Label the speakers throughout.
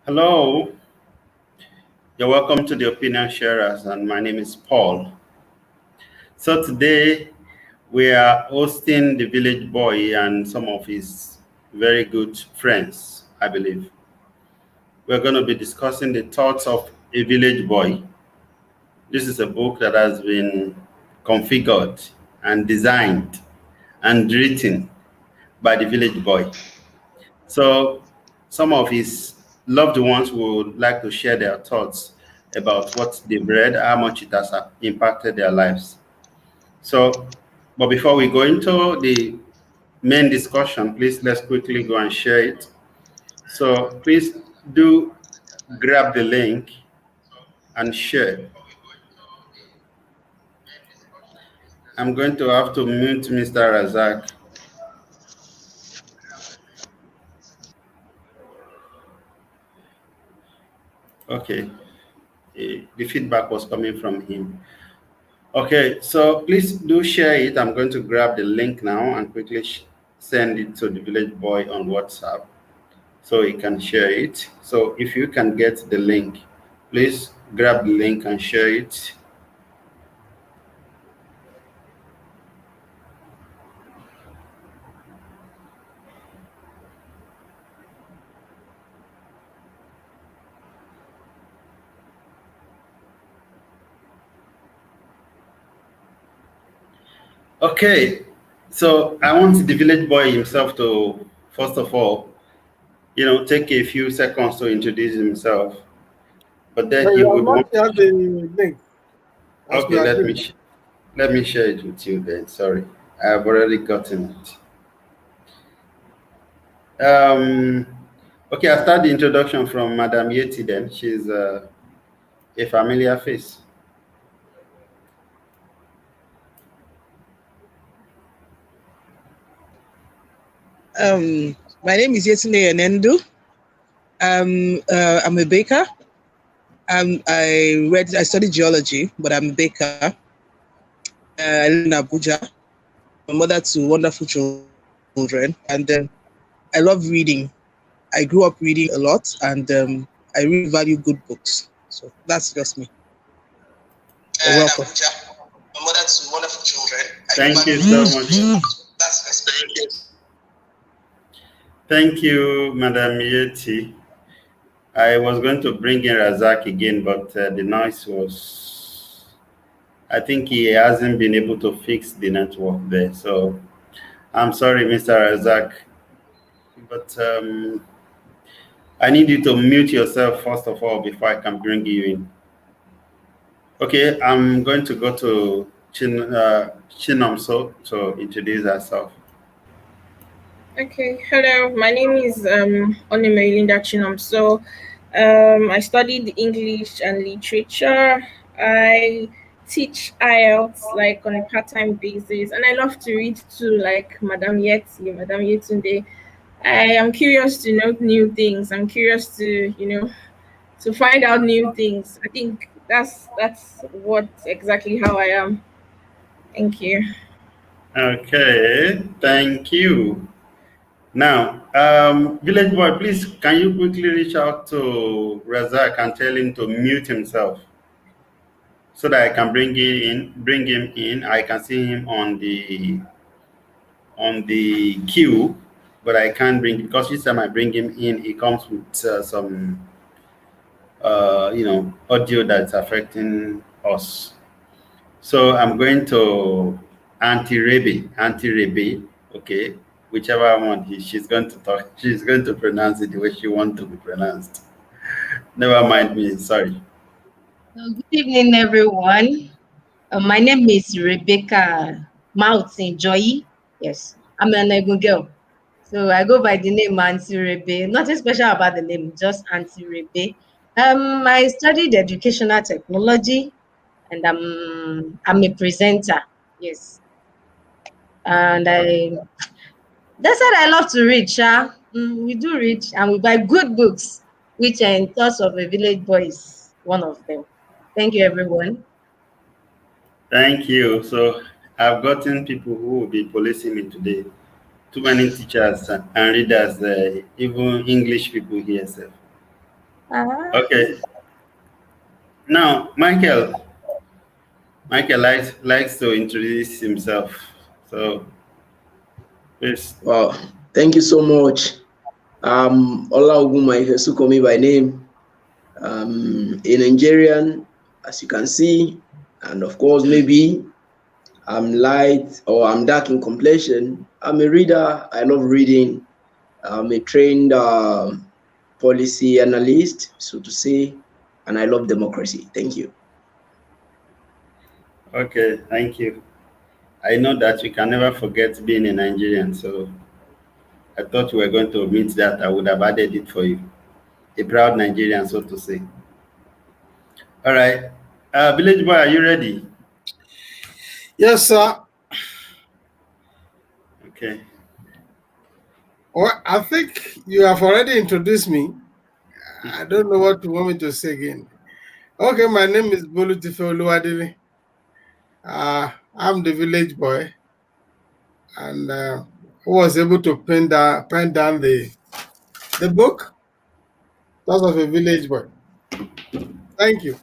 Speaker 1: Hello, you're welcome to the Opinion Sharers, and my name is Paul. So today we are hosting the village boy and some of his very good friends, I believe. We're going to be discussing the thoughts of a village boy. This is a book that has been configured and designed and written by the village boy. So some of his loved ones would like to share their thoughts about what they've read, how much it has impacted their lives. So, but before we go into the main discussion, please let's quickly go and share it. So please do grab the link and share. I'm going to have to mute Mr. Razak. Okay, the feedback was coming from him. Okay, so please do share it. I'm going to grab the link now and quickly send it to the village boy on WhatsApp so he can share it. So if you can get the link, please grab the link and share it. Okay, so I want the village boy himself to, first of all, take a few seconds to introduce himself. But then
Speaker 2: But
Speaker 1: he
Speaker 2: you have
Speaker 1: would
Speaker 2: not
Speaker 1: want.
Speaker 2: shared the link as we
Speaker 1: Okay,
Speaker 2: agreed.
Speaker 1: let me share it with you then. Sorry, I have already gotten it. Okay, I start the introduction from Madam Yeti. Then she's a familiar face.
Speaker 3: My name is Yetile Enendu. I'm a baker. I studied geology, but I'm a baker. I live in Abuja. I'm a mother to wonderful children, and I love reading. I grew up reading a lot, and I really value good books. So that's just me. You're welcome.
Speaker 1: Abuja, a mother to wonderful children. Thank you so much. That's thank you. Thank you, Madam Yeti. I was going to bring in Razak again, but the noise was. I think he hasn't been able to fix the network there. So I'm sorry, Mr. Razak, but I need you to mute yourself first of all before I can bring you in. Okay, I'm going to go to Chinomso to introduce herself.
Speaker 4: Okay, hello. My name is Onimelinda Chinomso. I studied English and literature. I teach IELTS like on a part-time basis, and I love to read too, like Madam Yetunde. I am curious to know new things. I'm curious to to find out new things. I think that's what exactly how I am. Thank you.
Speaker 1: Okay, thank you. Now, Village Boy, please can you quickly reach out to Razak and tell him to mute himself so that I can bring him in. I can see him on the queue, but I can't bring because each time I bring him in, he comes with some audio that's affecting us. So I'm going to Auntie Rebe, okay, whichever one she's going to talk, she's going to pronounce it the way she wants to be pronounced. Never mind me, sorry.
Speaker 5: Good evening, everyone. My name is Rebecca Mountain Joy. Yes, I'm an Egun girl. So I go by the name Auntie Rebe. Nothing special about the name, just Auntie Rebe. I studied educational technology and I'm a presenter. Yes. And that's what I love to read, Sha. We do read and we buy good books, which in Thoughts of a Village Boy is one of them. Thank you, everyone.
Speaker 1: Thank you. So I've gotten people who will be policing me today. Too many teachers and readers, even English people here. Sir.
Speaker 5: Ah.
Speaker 1: Okay. Now, Michael likes to introduce himself. So, please.
Speaker 6: Wow, thank you so much. Ola Oguma Sukomi by name. A Nigerian, as you can see, and of course, maybe I'm light or I'm dark in complexion. I'm a reader. I love reading. I'm a trained policy analyst, so to say, and I love democracy. Thank you.
Speaker 1: Okay, thank you. I know that you can never forget being a Nigerian, so I thought you were going to omit that. I would have added it for you. A proud Nigerian, so to say. All right. Village boy, are you ready?
Speaker 2: Yes, sir.
Speaker 1: Okay.
Speaker 2: Well, I think you have already introduced me. I don't know what you want me to say again. Okay, my name is Bolutife Oluwadele. I'm the village boy, and who was able to pen down the book. Thoughts of a village boy. Thank you.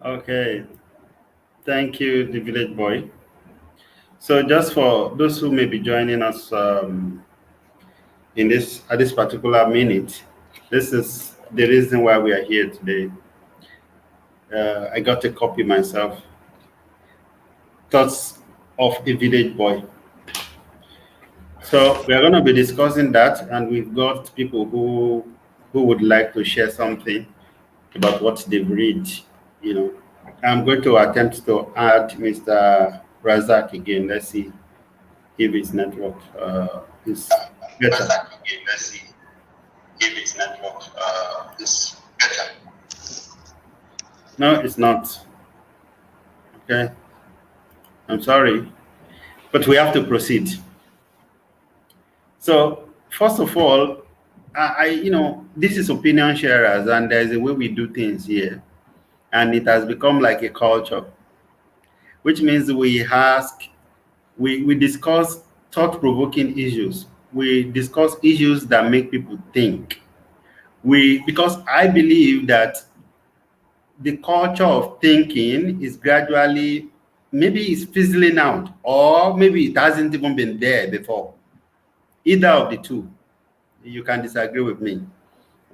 Speaker 1: Okay. Thank you, the village boy. So, just for those who may be joining us in this at this particular minute, this is the reason why we are here today. I got a copy myself. Thoughts of a village boy. So we are going to be discussing that, and we've got people who would like to share something about what they've read. You know, I'm going to attempt to add Mr. Razak again. Let's see if his network is better. Let's see if his network is better. No, it's not. Okay, I'm sorry, but we have to proceed. So first of all, this is opinion sharers, and there's a way we do things here, and it has become like a culture, which means we discuss thought-provoking issues. We discuss issues that make people think. Because I believe that the culture of thinking is gradually, maybe it's fizzling out, or maybe it hasn't even been there before. Either of the two. You can disagree with me.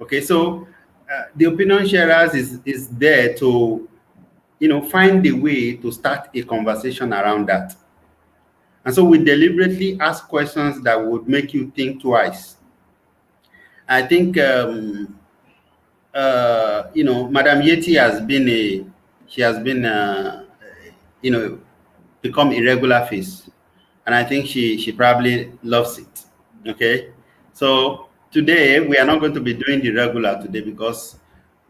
Speaker 1: Okay, so the opinion sharers is there to, find a way to start a conversation around that. And so we deliberately ask questions that would make you think twice. I think, Madam Yeti has been, become a regular face. And I think she probably loves it. Okay. So today we are not going to be doing the regular today because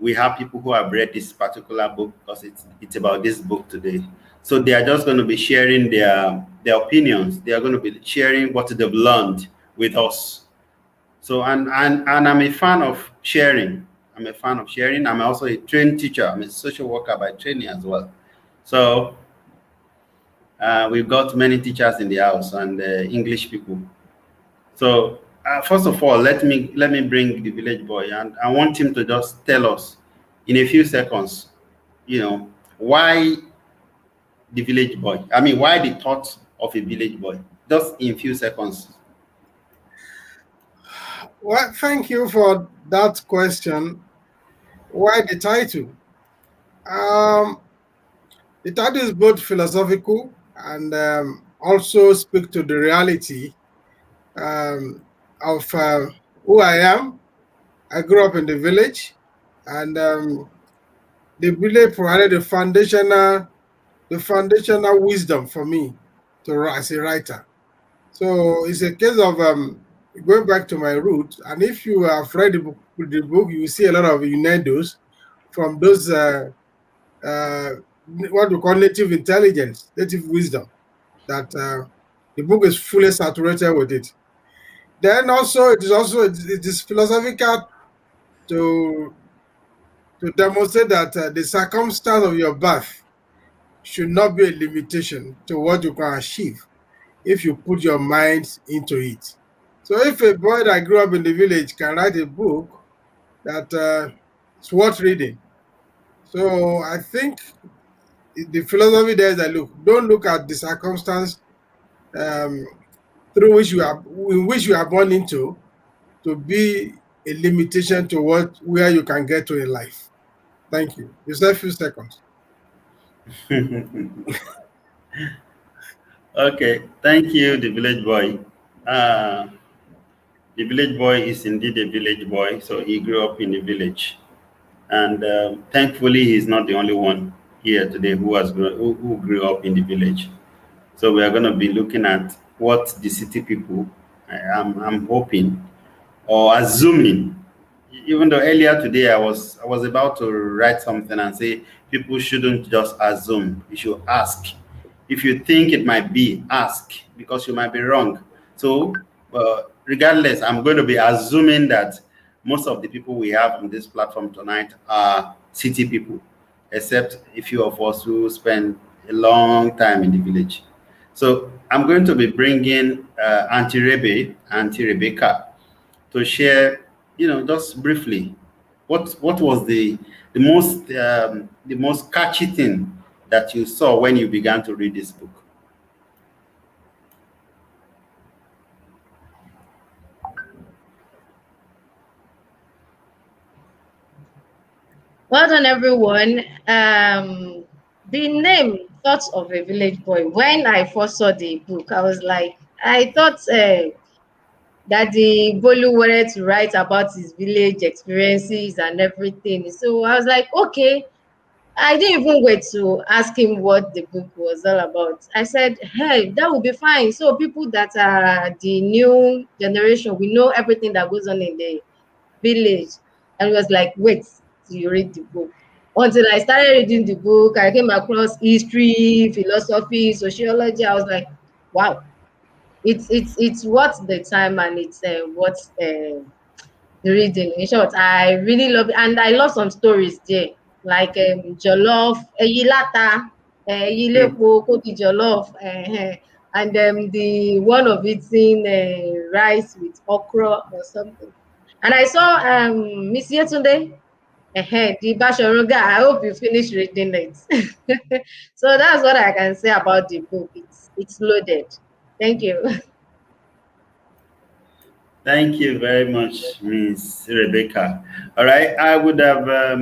Speaker 1: we have people who have read this particular book because it's about this book today. So they are just going to be sharing their opinions. They are going to be sharing what they've learned with us. So and I'm a fan of sharing. I'm a fan of sharing. I'm also a trained teacher. I'm a social worker by training as well. So we've got many teachers in the house and English people. So first of all, let me bring the village boy, and I want him to just tell us in a few seconds, why the village boy. I mean, why the thought of a village boy? Just in a few seconds.
Speaker 2: Well, thank you for that question. Why the title? The title is both philosophical and also speak to the reality of who I am. I grew up in the village, and the village provided the foundational wisdom for me as a writer. So it's a case of going back to my roots. And if you have read the book, you will see a lot of innuendos from those what we call native intelligence, native wisdom. That the book is fully saturated with it. Then also it is philosophical to demonstrate that the circumstance of your birth should not be a limitation to what you can achieve if you put your mind into it. So if a boy that grew up in the village can write a book that it's worth reading. So I think the philosophy there is that look, don't look at the circumstance um, through which in which you are born into to be a limitation to where you can get to in life. Thank you. You said a few seconds.
Speaker 1: Okay, thank you, the village boy. Uh, the village boy is indeed a village boy, so he grew up in the village. And thankfully, he's not the only one here today who grew up in the village. So we are going to be looking at what the city people, I'm hoping, or assuming. Even though earlier today I was about to write something and say people shouldn't just assume, you should ask. If you think it might be, ask, because you might be wrong. So regardless, I'm going to be assuming that most of the people we have on this platform tonight are city people, except a few of us who spend a long time in the village. So I'm going to be bringing Auntie Rebecca, to share, just briefly, what was the most catchy thing that you saw when you began to read this book?
Speaker 5: Well done, everyone. The name Thoughts of a Village Boy. When I first saw the book, I was like, I thought that the Bolu wanted to write about his village experiences and everything. So I was like, okay. I didn't even wait to ask him what the book was all about. I said, hey, that would be fine. So people that are the new generation, we know everything that goes on in the village. And it was like, wait till you read the book. Until I started reading the book, I came across history, philosophy, sociology. I was like, wow, it's worth the time, and it's worth the reading. In short, I really love it, and I love some stories there, like jollof, eyilata,
Speaker 1: Hmm.
Speaker 5: eyilepo, kodi jollof, and the one of eating rice with okra or something. And I saw Miss Yetunde, the Bashorun guy. I hope you finish reading it. So that's what I can say about the book. It's loaded. Thank you.
Speaker 1: Thank you very much, Miss Rebecca. All right, I would have I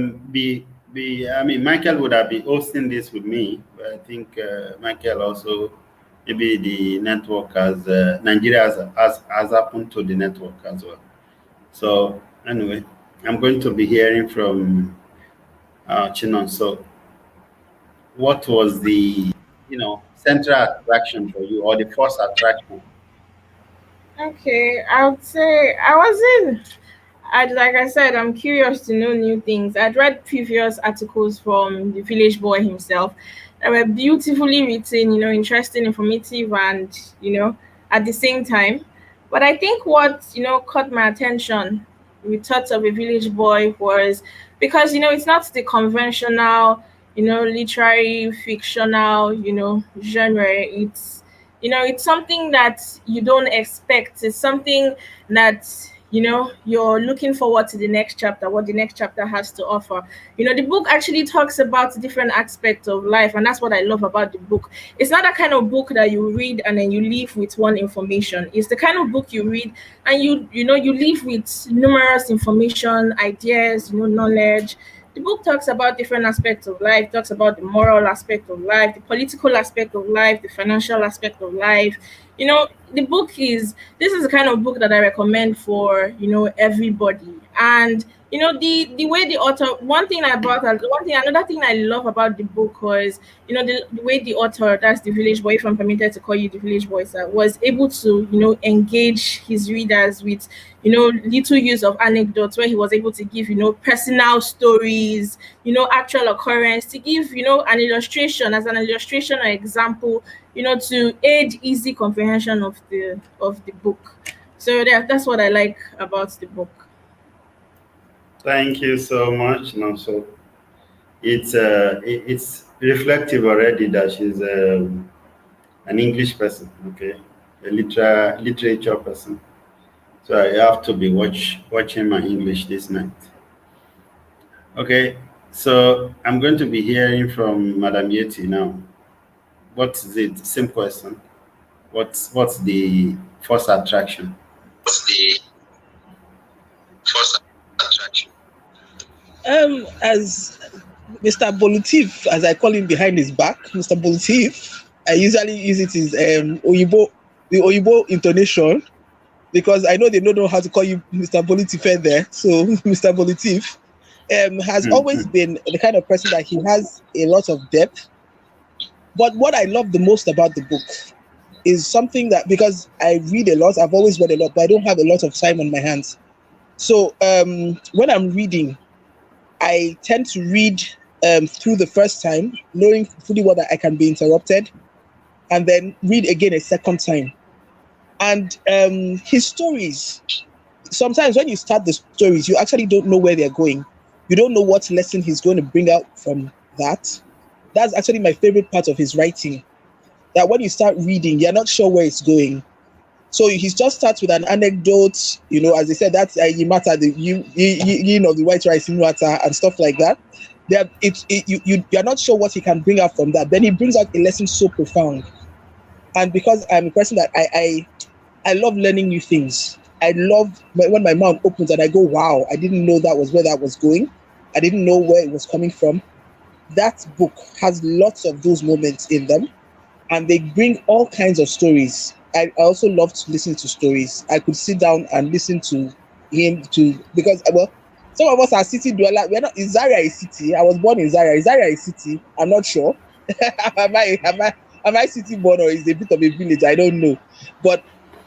Speaker 1: mean, Michael would have been hosting this with me, but I think Michael also, maybe the network Nigeria has happened to the network as well. So anyway, I'm going to be hearing from Chinon. So what was the, central attraction for you, or the first attraction?
Speaker 4: Okay, I would say I wasn't. Like I said, I'm curious to know new things. I'd read previous articles from the village boy himself that were beautifully written, interesting, informative, and at the same time. But I think what caught my attention with Thoughts of a Village Boy was because it's not the conventional, literary fictional, genre. It's something that you don't expect. It's something that you're looking forward to the next chapter, what the next chapter has to offer. The book actually talks about different aspects of life, and that's what I love about the book. It's not that kind of book that you read and then you leave with one information. It's the kind of book you read and you leave with numerous information, ideas, knowledge. The book talks about different aspects of life, talks about the moral aspect of life, the political aspect of life, the financial aspect of life. The book is this is the kind of book that I recommend for everybody. And the way the author one thing another thing I love about the book was the way the author, that's the village boy, if I'm permitted to call you the village boy, sir, was able to engage his readers with little use of anecdotes, where he was able to give personal stories, actual occurrence, to give an illustration, as an illustration or example, to aid easy comprehension of the book. So that's what I like about the book.
Speaker 1: Thank you so much. No, so it's reflective already that she's an English person, okay, a literature person. So I have to be watching my English this night. Okay, so I'm going to be hearing from Madam Yeti now. What is it? Same question. What's the first attraction?
Speaker 3: What's the first attraction? As Mr. Bolutife, as I call him behind his back, Mr. Bolutife, I usually use it as Oyibo, the Oyibo intonation, because I know they don't know how to call you Mr. Bolutife there. So Mr. Bolutife has always been the kind of person that he has a lot of depth. But what I love the most about the book is something that, because I read a lot, I've always read a lot, but I don't have a lot of time on my hands. So when I'm reading, I tend to read through the first time, knowing fully well that I can be interrupted, and then read again a second time. And his stories, sometimes when you start the stories, you actually don't know where they're going. You don't know what lesson he's going to bring out from that. That's actually my favorite part of his writing. That when you start reading, you're not sure where it's going. So he just starts with an anecdote, as they said, that's matter the the white rice in water and stuff like that. You're not sure what he can bring out from that. Then he brings out a lesson so profound. And because I'm a person that I love learning new things. I love when my mouth opens and I go, wow, I didn't know that was where that was going. I didn't know where it was coming from. That book has lots of those moments in them, and they bring all kinds of stories. I also love to listen to stories. I could sit down and listen to him because some of us are city dweller. We're not. Is Zaria a city? I was born in Zaria. Is Zaria a city? I'm not sure. am I city born, or is it a bit of a village? I don't know. But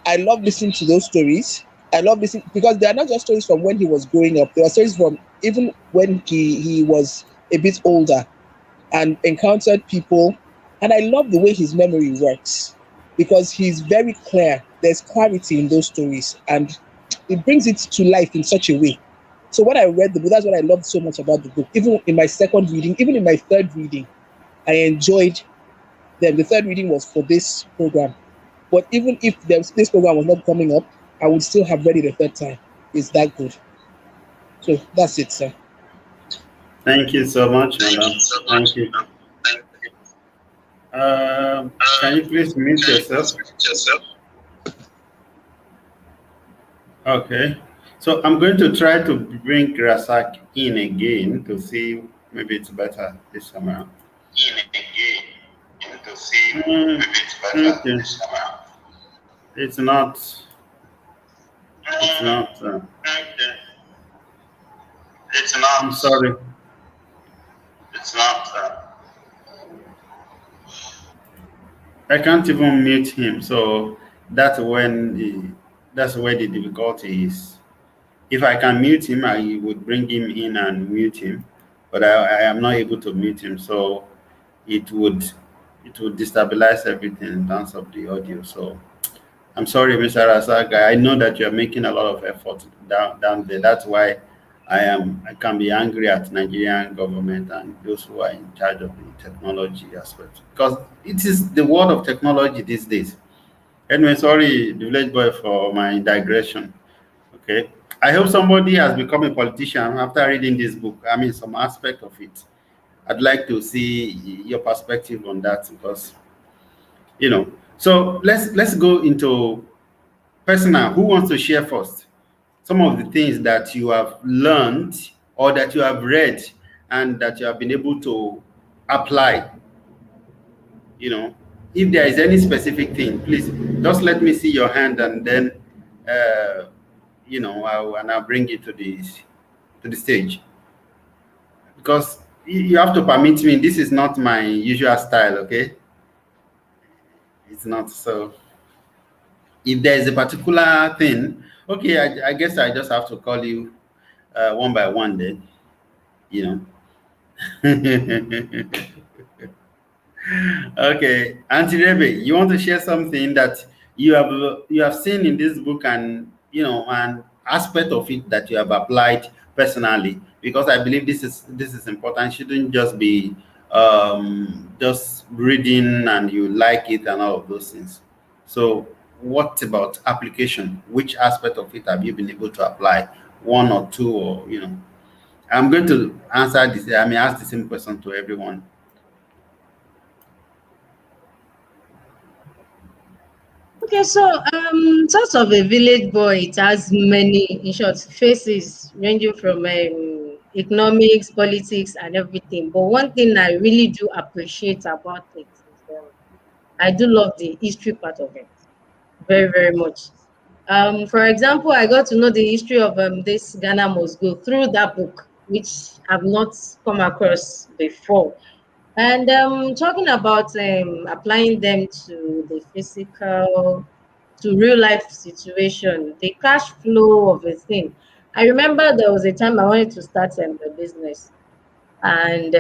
Speaker 3: I love listening to those stories. I love listening because they are not just stories from when he was growing up. They are stories from even when he was a bit older and encountered people. And I love the way his memory works because he's very clear. There's clarity in those stories, and it brings it to life in such a way. So when I read the book, that's what I loved so much about the book. Even in my second reading, even in my third reading, I enjoyed them. The third reading was for this program. But even if this program was not coming up, I would still have read it a third time. It's that good. So that's it, sir.
Speaker 1: Thank you so much,
Speaker 3: Thank you
Speaker 1: madam.
Speaker 3: so much.
Speaker 1: Thank you.
Speaker 3: Thank you.
Speaker 1: Can you please mute
Speaker 3: Can you
Speaker 1: yourself?
Speaker 3: please mute yourself?
Speaker 1: Okay. So I'm going to try to bring Rasak in again to see maybe it's better this time around.
Speaker 3: In again to see
Speaker 1: Mm,
Speaker 3: maybe it's better
Speaker 1: okay.
Speaker 3: this time around.
Speaker 1: It's not. It's not.
Speaker 3: Okay. It's
Speaker 1: I'm
Speaker 3: not.
Speaker 1: sorry.
Speaker 3: It's not.
Speaker 1: I can't even mute him. So that's that's where the difficulty is. If I can mute him, I would bring him in and mute him, but I am not able to mute him. So it would it would destabilize everything in terms of the audio. So I'm sorry, Mr. Rasaga. I know that you're making a lot of effort down there. That's why I can be angry at Nigerian government and those who are in charge of the technology aspect. Because it is the world of technology these days. Anyway, sorry, the village boy, for my digression. Okay. I hope somebody has become a politician after reading this book. I mean, some aspect of it. I'd like to see your perspective on that because So let's go into personal. Who wants to share first? Some of the things that you have learned or that you have read and that you have been able to apply. If there is any specific thing, please just let me see your hand, and then I'll bring it to the stage because you have to permit me. This is not my usual style, okay? It's not. So if there is a particular thing, okay, I guess I just have to call you one by one then, you know. Okay, Auntie Rebe, you want to share something that you have seen in this book, and an aspect of it that you have applied personally, because I believe this is important. Shouldn't just be just reading and you like it and all of those things. So what about application? Which aspect of it have you been able to apply? One or two, or I'm going to answer this. I mean, ask the same question to everyone.
Speaker 5: Okay, so sort of a village boy, it has many, in short, faces ranging from economics, politics, and everything. But one thing I really do appreciate about it is I do love the history part of it very, very much. For example, I got to know the history of this Ghana Must Go through that book, which I've not come across before. And talking about applying them to the physical, to real life situation, the cash flow of a thing. I remember there was a time I wanted to start a business, and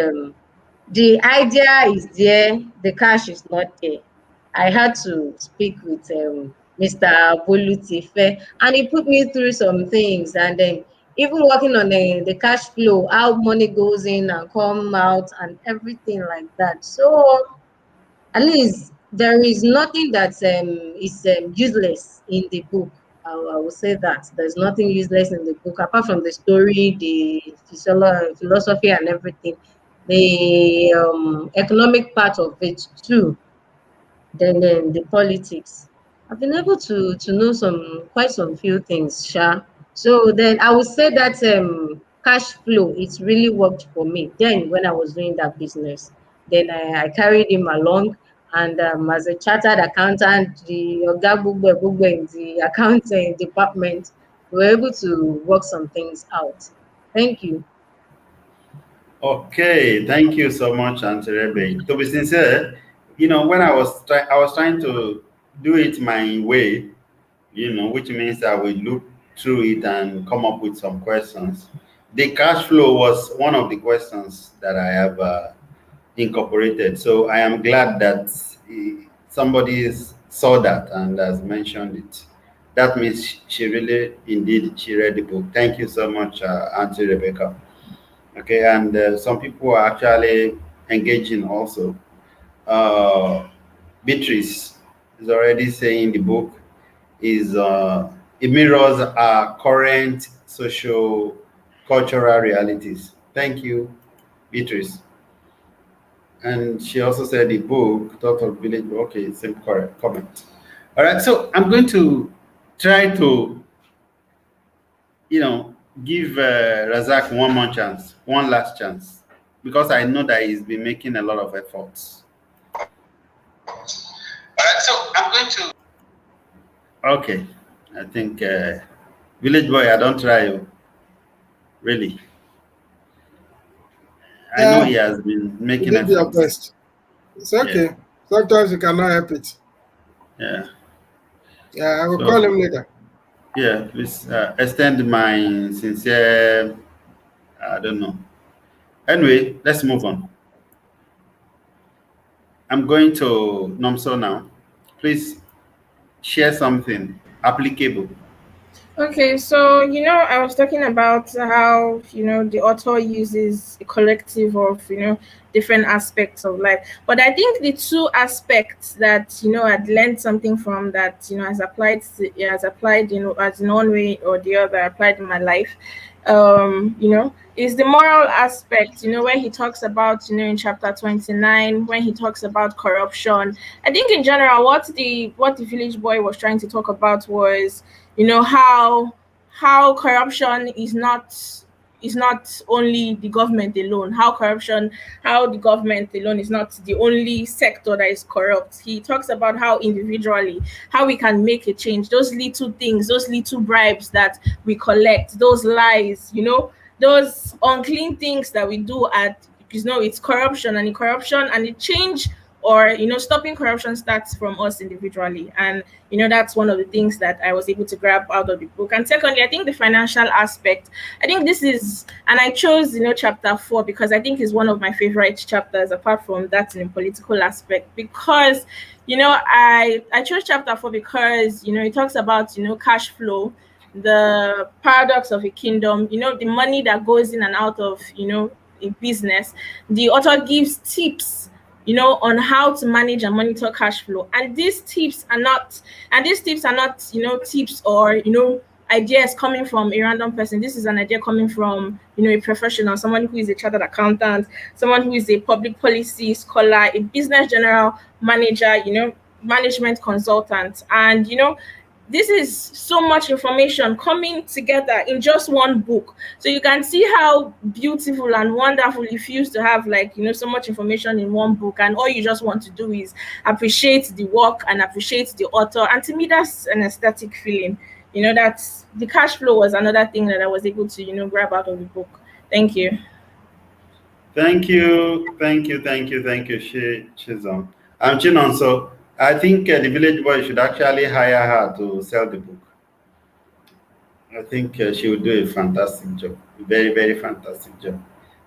Speaker 5: the idea is there, the cash is not there. I had to speak with Mr. Bolutife, and he put me through some things, and then even working on the cash flow, how money goes in and come out, and everything like that. So at least there is nothing that is useless in the book. I will say that there's nothing useless in the book apart from the story, the philosophy, and everything. The economic part of it too, then the politics. I've been able to know quite some few things, Sha. So then I would say that cash flow, it's really worked for me. Then when I was doing that business, then I carried him along, and as a chartered accountant, the Oga Bugbe in the accounting department, we were able to work some things out. Thank you.
Speaker 1: Okay, thank you so much, Auntie Rebe. To be sincere, when I was trying to do it my way, which means I will look through it and come up with some questions. The cash flow was one of the questions that I have incorporated. So I am glad that somebody saw that and has mentioned it. That means she really, indeed, she read the book. Thank you so much, Auntie Rebecca. Okay, and some people are actually engaging also. Uh, Beatrice is already saying the book is it mirrors our current social cultural realities. Thank you, Beatrice. And she also said the book, Thought of Village. Okay, same correct comment. All right, so I'm going to try to, you know, give Razak one more chance, one last chance, because I know that he's been making a lot of efforts. All right, so I'm going to. Okay, I think Village Boy, I don't try you. Really. I know
Speaker 2: Yeah,
Speaker 1: he has been
Speaker 2: you
Speaker 1: making
Speaker 2: did your
Speaker 1: efforts.
Speaker 2: best. It's okay.
Speaker 1: Yeah,
Speaker 2: Sometimes you cannot help it.
Speaker 1: yeah.
Speaker 2: Yeah, I will call
Speaker 1: So,
Speaker 2: him later.
Speaker 1: yeah, please extend my sincere, I don't know. Anyway, let's move on. I'm going to Nomso now. Please share something applicable.
Speaker 4: Okay, so I was talking about how the author uses a collective of different aspects of life, but I think the two aspects that I'd learned something from that has applied as in one way or the other applied in my life, is the moral aspect. Where he talks about in chapter 29 when he talks about corruption. I think in general what the village boy was trying to talk about was how corruption is not only the government alone, how the government alone is not the only sector that is corrupt. He talks about how individually how we can make a change, those little things, those little bribes that we collect, those lies, those unclean things that we do at it's corruption, and the corruption and the change, or stopping corruption starts from us individually. And that's one of the things that I was able to grab out of the book. And secondly, I think the financial aspect, I think this is, and I chose chapter 4 because I think is one of my favorite chapters apart from that in the political aspect, because I chose chapter 4 because it talks about cash flow, the paradox of a kingdom, the money that goes in and out of a business. The author gives tips on how to manage and monitor cash flow. And these tips are not tips or ideas coming from a random person. This is an idea coming from, you know, a professional, someone who is a chartered accountant, someone who is a public policy scholar, a business general manager, you know, management consultant. And, you know, this is so much information coming together in just one book. So you can see how beautiful and wonderful it feels to have, like, you know, so much information in one book, and all you just want to do is appreciate the work and appreciate the author. And to me, that's an aesthetic feeling. You know, that's the cash flow was another thing that I was able to, you know, grab out of the book. Thank you.
Speaker 1: Thank you, Chizon. Chinon, so I think the village boy should actually hire her to sell the book. I think she would do a fantastic job, very, very fantastic job.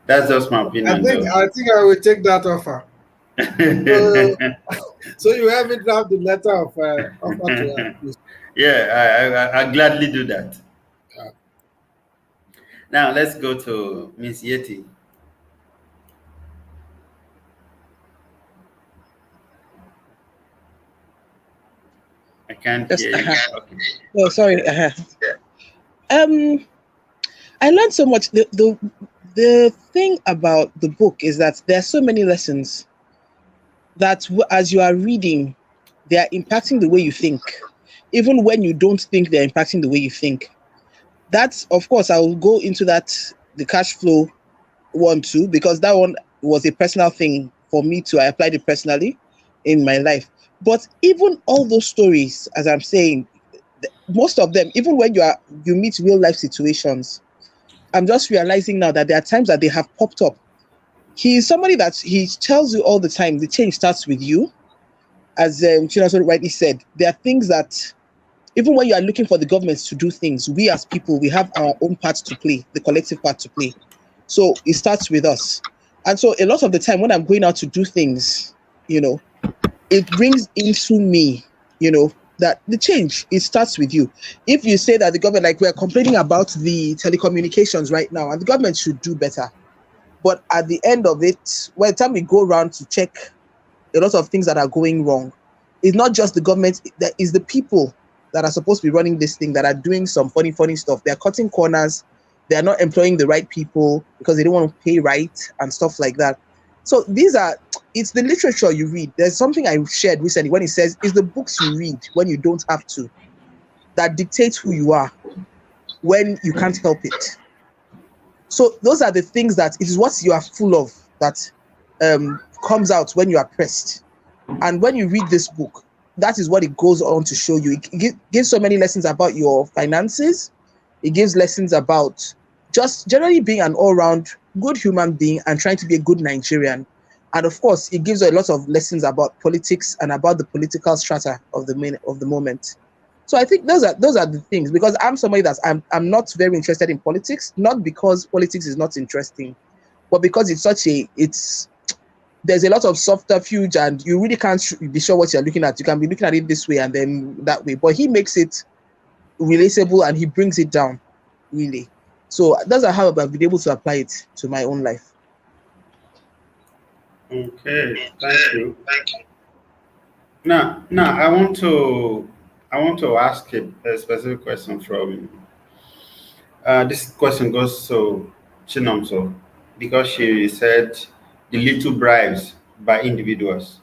Speaker 1: That's just my opinion, though.
Speaker 2: I think I will take that offer. So you have it draft the letter of offer to her, please.
Speaker 1: Yeah, I gladly do that.
Speaker 2: Yeah.
Speaker 1: Now let's go to Miss Yeti. I can't
Speaker 3: Yes,
Speaker 1: hear you. Okay.
Speaker 3: Oh, sorry. I learned so much. The thing about the book is that there are so many lessons that as you are reading, they are impacting the way you think, even when you don't think they're impacting the way you think. That's, of course, I will go into that, the cash flow one too, because that one was a personal thing for me too. I applied it personally in my life. But even all those stories, as I'm saying, most of them, even when you meet real life situations, I'm just realizing now that there are times that they have popped up. He's somebody that he tells you all the time, the change starts with you. As Chinaso rightly said, there are things that even when you are looking for the governments to do things, we as people, we have our own part to play, the collective part to play. So it starts with us. And so a lot of the time when I'm going out to do things, you know, it brings into me, you know, that the change, it starts with you. If you say that the government, like we're complaining about the telecommunications right now, and the government should do better. But at the end of it, by the time we go around to check a lot of things that are going wrong, it's not just the government, that is the people that are supposed to be running this thing that are doing some funny stuff. They're cutting corners. They're not employing the right people because they don't want to pay right and stuff like that. So it's the literature you read. There's something I shared recently when it says, it's the books you read when you don't have to that dictates who you are when you can't help it. So those are the things that it is what you are full of that comes out when you are pressed. And when you read this book, that is what it goes on to show you. It gives so many lessons about your finances. It gives lessons about just generally being an all-round good human being and trying to be a good Nigerian. And of course, it gives a lot of lessons about politics and about the political strata of the moment. So I think those are the things, because I'm somebody that I'm not very interested in politics, not because politics is not interesting, but because there's a lot of subterfuge and you really can't be sure what you're looking at. You can be looking at it this way and then that way, but he makes it relatable and he brings it down, really. So that's how I've been able to apply it to my own life.
Speaker 1: Okay, thank you. Now I want to ask a specific question from. This question goes to Chinomso because she said the little bribes by individuals,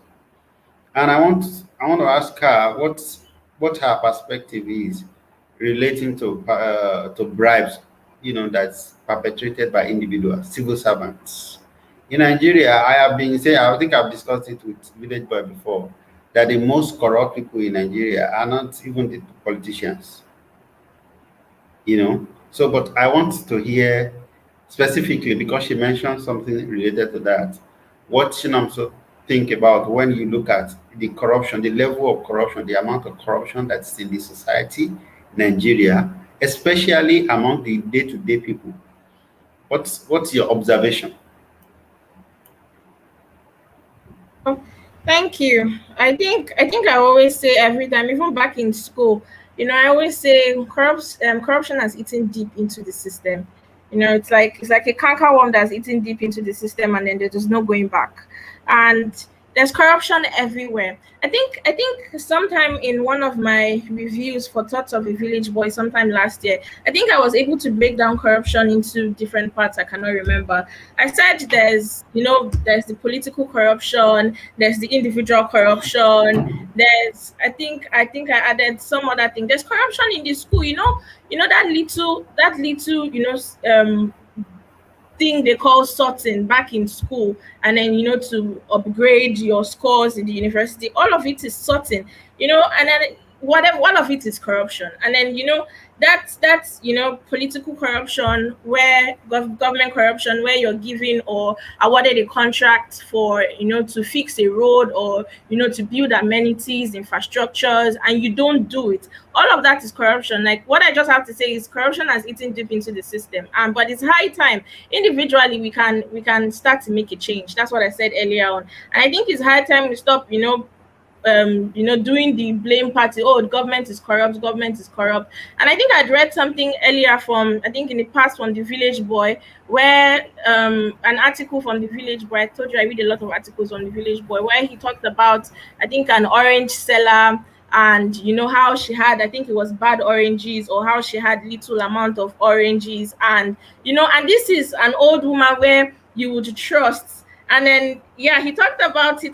Speaker 1: and I want to ask her what her perspective is relating to bribes, you know, that's perpetrated by individuals, civil servants. In Nigeria, I have been saying, I think I've discussed it with Village Boy before, that the most corrupt people in Nigeria are not even the politicians, you know. So, but I want to hear specifically, because she mentioned something related to that, what Shinamso think about when you look at the corruption, the level of corruption, the amount of corruption that's in the society, Nigeria, especially among the day-to-day people. What's your observation?
Speaker 4: Thank you. I think I always say every time, even back in school, you know, I always say corruption has eaten deep into the system. You know, it's like a canker worm that's eating deep into the system, and then there's no going back. And there's corruption everywhere. I think sometime in one of my reviews for Thoughts of a Village Boy sometime last year, I think I was able to break down corruption into different parts. I cannot remember. I said there's the political corruption, there's the individual corruption, there's I added some other thing. There's corruption in the school, that little thing they call sorting back in school, and then to upgrade your scores in the university, all of it is sorting, and then whatever, all of it is corruption. And then that's political corruption, where government corruption, where you're giving or awarded a contract for to fix a road, or to build amenities, infrastructures, and you don't do it. All of that is corruption. Like, what I just have to say is corruption has eaten deep into the system, and but it's high time individually we can start to make a change. That's what I said earlier on, and I think it's high time we stop doing the blame party. Oh, the government is corrupt, government is corrupt. And I think I'd read something earlier from, I think in the past, from the Village Boy, where an article from the Village Boy. I told you I read a lot of articles on the Village Boy, where he talked about, I think, an orange seller, and how she had, I think it was bad oranges, or how she had little amount of oranges, and and this is an old woman where you would trust. And then yeah, he talked about the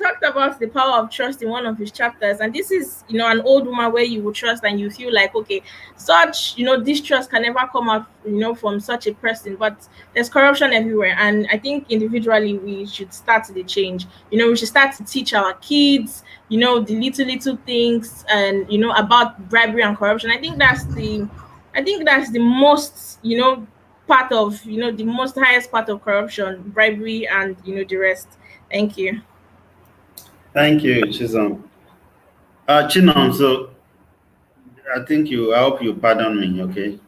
Speaker 4: power of trust in one of his chapters, and this is an old woman where you would trust, and you feel like, okay, such distrust can never come out from such a person. But there's corruption everywhere, and I think individually we should start the change. We should start to teach our kids the little things, and about bribery and corruption. I think that's the most part of the most highest part of corruption, bribery, and the rest. Thank you.
Speaker 1: Thank you, Chisholm. Chinom, so I hope you pardon me, okay?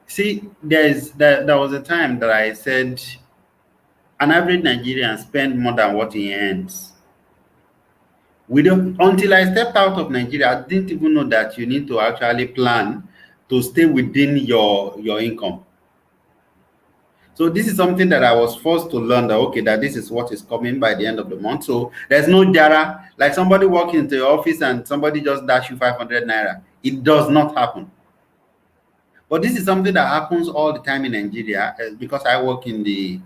Speaker 1: See, there was a time that I said an average Nigerian spend more than what he earns. We don't, until I stepped out of Nigeria, I didn't even know that you need to actually plan to stay within your income. So this is something that I was forced to learn, that okay, that this is what is coming by the end of the month. So there's no jara, like somebody walking into your office and somebody just dash you 500 naira. It does not happen. But this is something that happens all the time in Nigeria, because I work in the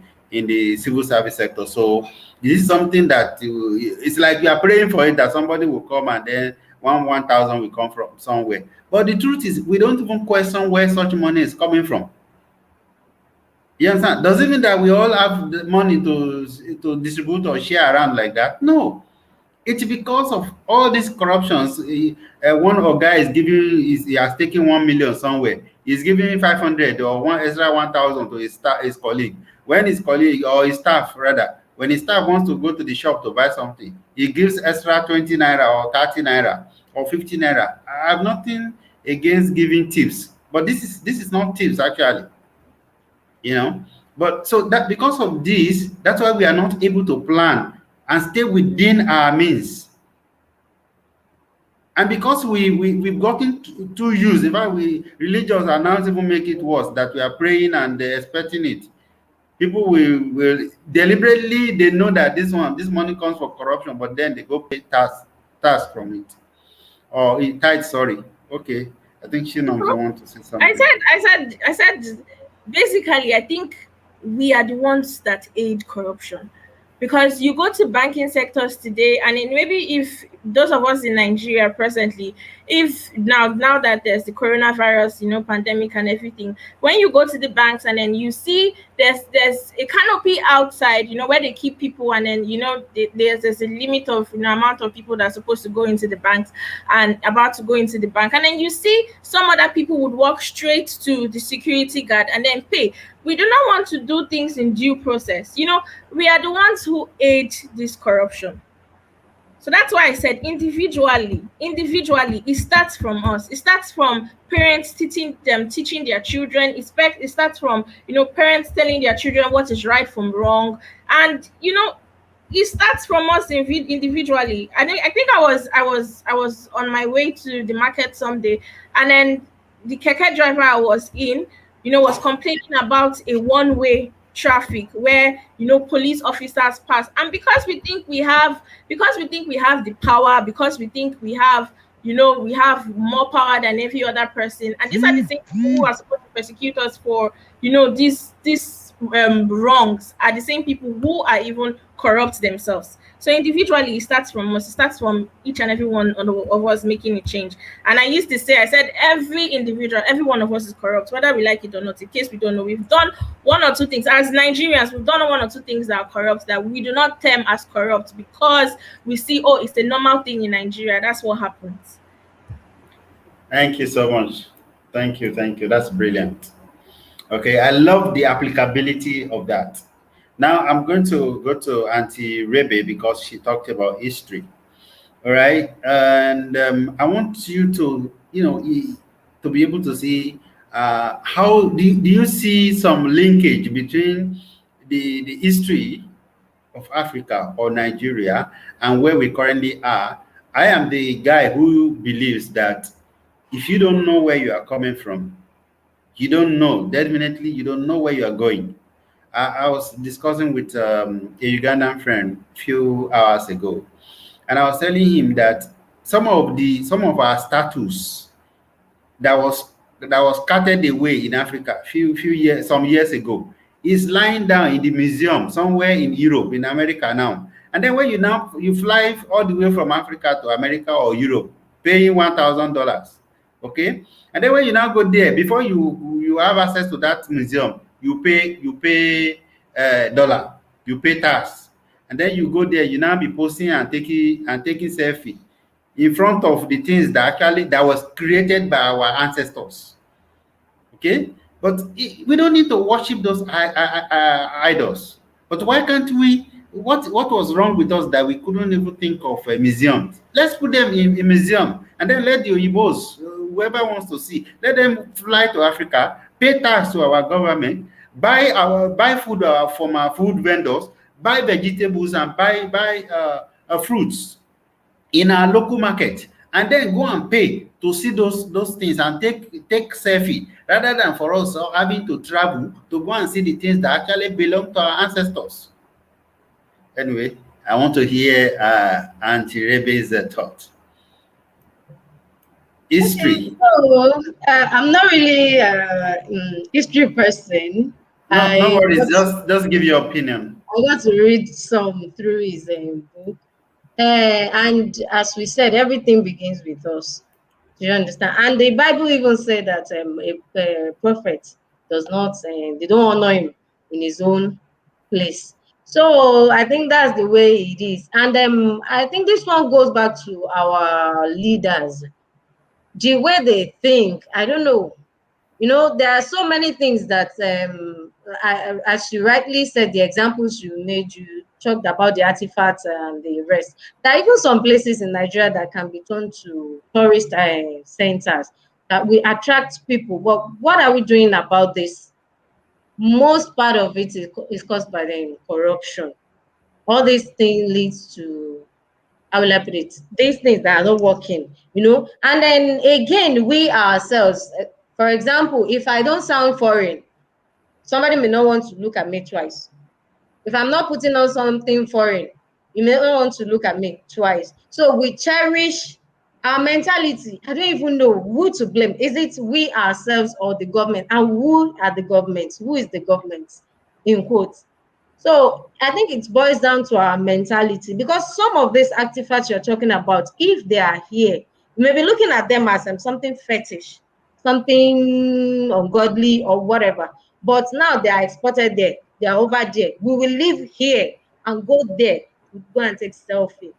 Speaker 1: civil service sector. So this is something that it's like we are praying for it, that somebody will come and then 1,000 will come from somewhere. But the truth is, we don't even question where such money is coming from. You understand? Does it mean that we all have the money to distribute or share around like that? No. It's because of all these corruptions. One guy is giving, he has taken 1 million somewhere. He's giving 500 or one extra 1,000 to his colleague. When his colleague, or his staff rather, when his staff wants to go to the shop to buy something, he gives extra 20 naira or 30 naira or 50 naira. I have nothing against giving tips, but this is not tips actually. But so that because of this, that's why we are not able to plan and stay within our means. And because we've gotten too used, in fact, religious are now even make it worse, that we are praying and expecting it. People will deliberately, they know that this money comes for corruption, but then they go pay tax from it. Or tithe, sorry. Okay. I think she knows I want to say something.
Speaker 4: I said basically, I think we are the ones that aid corruption, because you go to banking sectors today, and maybe if those of us in Nigeria presently, if now that there's the coronavirus, pandemic and everything, when you go to the banks and then you see there's a canopy outside, where they keep people, and then there's a limit of amount of people that are supposed to go into the banks and about to go into the bank, and then you see some other people would walk straight to the security guard and then pay. We do not want to do things in due process. We are the ones who aid this corruption. So that's why I said individually, it starts from us. It starts from parents teaching their children. It starts from parents telling their children what is right from wrong, and it starts from us individually. I think I was on my way to the market someday, and then the keke driver I was in, was complaining about a one-way traffic where police officers pass, and because we think we have the power, because we think we have more power than every other person, and these are the same people who are supposed to persecute us for these wrongs, are the same people who are even corrupt themselves. So individually, it starts from us. It starts from each and every one of us making a change. And I used to say, I said, every individual, every one of us is corrupt, whether we like it or not. In case we don't know, we've done one or two things as Nigerians. We've done one or two things that are corrupt that we do not term as corrupt because we see, oh, it's a normal thing in Nigeria. That's what happens.
Speaker 1: Thank you so much. Thank you. Thank you. That's brilliant. Okay, I love the applicability of that. Now I'm going to go to Auntie Rebe because she talked about history. All right, and I want you to, to be able to see how do you see some linkage between the history of Africa or Nigeria and where we currently are. I am the guy who believes that if you don't know where you are coming from, you don't know, definitely you don't know where you are going. I was discussing with a Ugandan friend a few hours ago, and I was telling him that some of our status that was carted away in Africa few years some years ago is lying down in the museum somewhere in Europe, in America now. And then when you fly all the way from Africa to America or Europe, paying $1,000, okay, and then when you now go there, before you have access to that museum, you pay dollar, you pay tax, and then you go there, you now be posting and taking selfie in front of the things that was created by our ancestors. Okay, but we don't need to worship those idols. But why can't we? What was wrong with us that we couldn't even think of a museum? Let's put them in a museum, and then let the Oyibos, whoever wants to see, let them fly to Africa, pay tax to our government, buy food from our food vendors, buy vegetables and buy fruits in our local market, and then go and pay to see those things and take selfie, rather than for us having to travel to go and see the things that actually belong to our ancestors. Anyway, I want to hear Auntie Rebe's thought. History.
Speaker 5: So I'm not really history person.
Speaker 1: No
Speaker 5: I
Speaker 1: worries.
Speaker 5: got,
Speaker 1: Just give your opinion.
Speaker 5: I got to read some through his book. And as we said, everything begins with us. Do you understand? And the Bible even said that a prophet does not, they don't honor him in his own place. So I think that's the way it is. And I think this one goes back to our leaders. The way they think, I don't know. There are so many things that, as you rightly said, the examples you made, you talked about the artifacts and the rest. There are even some places in Nigeria that can be turned to tourist centers that we attract people. But what are we doing about this? Most part of it is caused by the corruption. All these things leads to, how will I put it? These things that are not working. And then again, we ourselves, for example, if I don't sound foreign, somebody may not want to look at me twice. If I'm not putting on something foreign, you may not want to look at me twice. So we cherish our mentality. I don't even know who to blame. Is it we ourselves or the government? And who are the governments? Who is the government? In quotes. So I think it boils down to our mentality, because some of these artifacts you're talking about, if they are here, you may be looking at them as something fetish, something ungodly or whatever. But now they are exported there, they are over there. We will live here and go there to go and take selfie.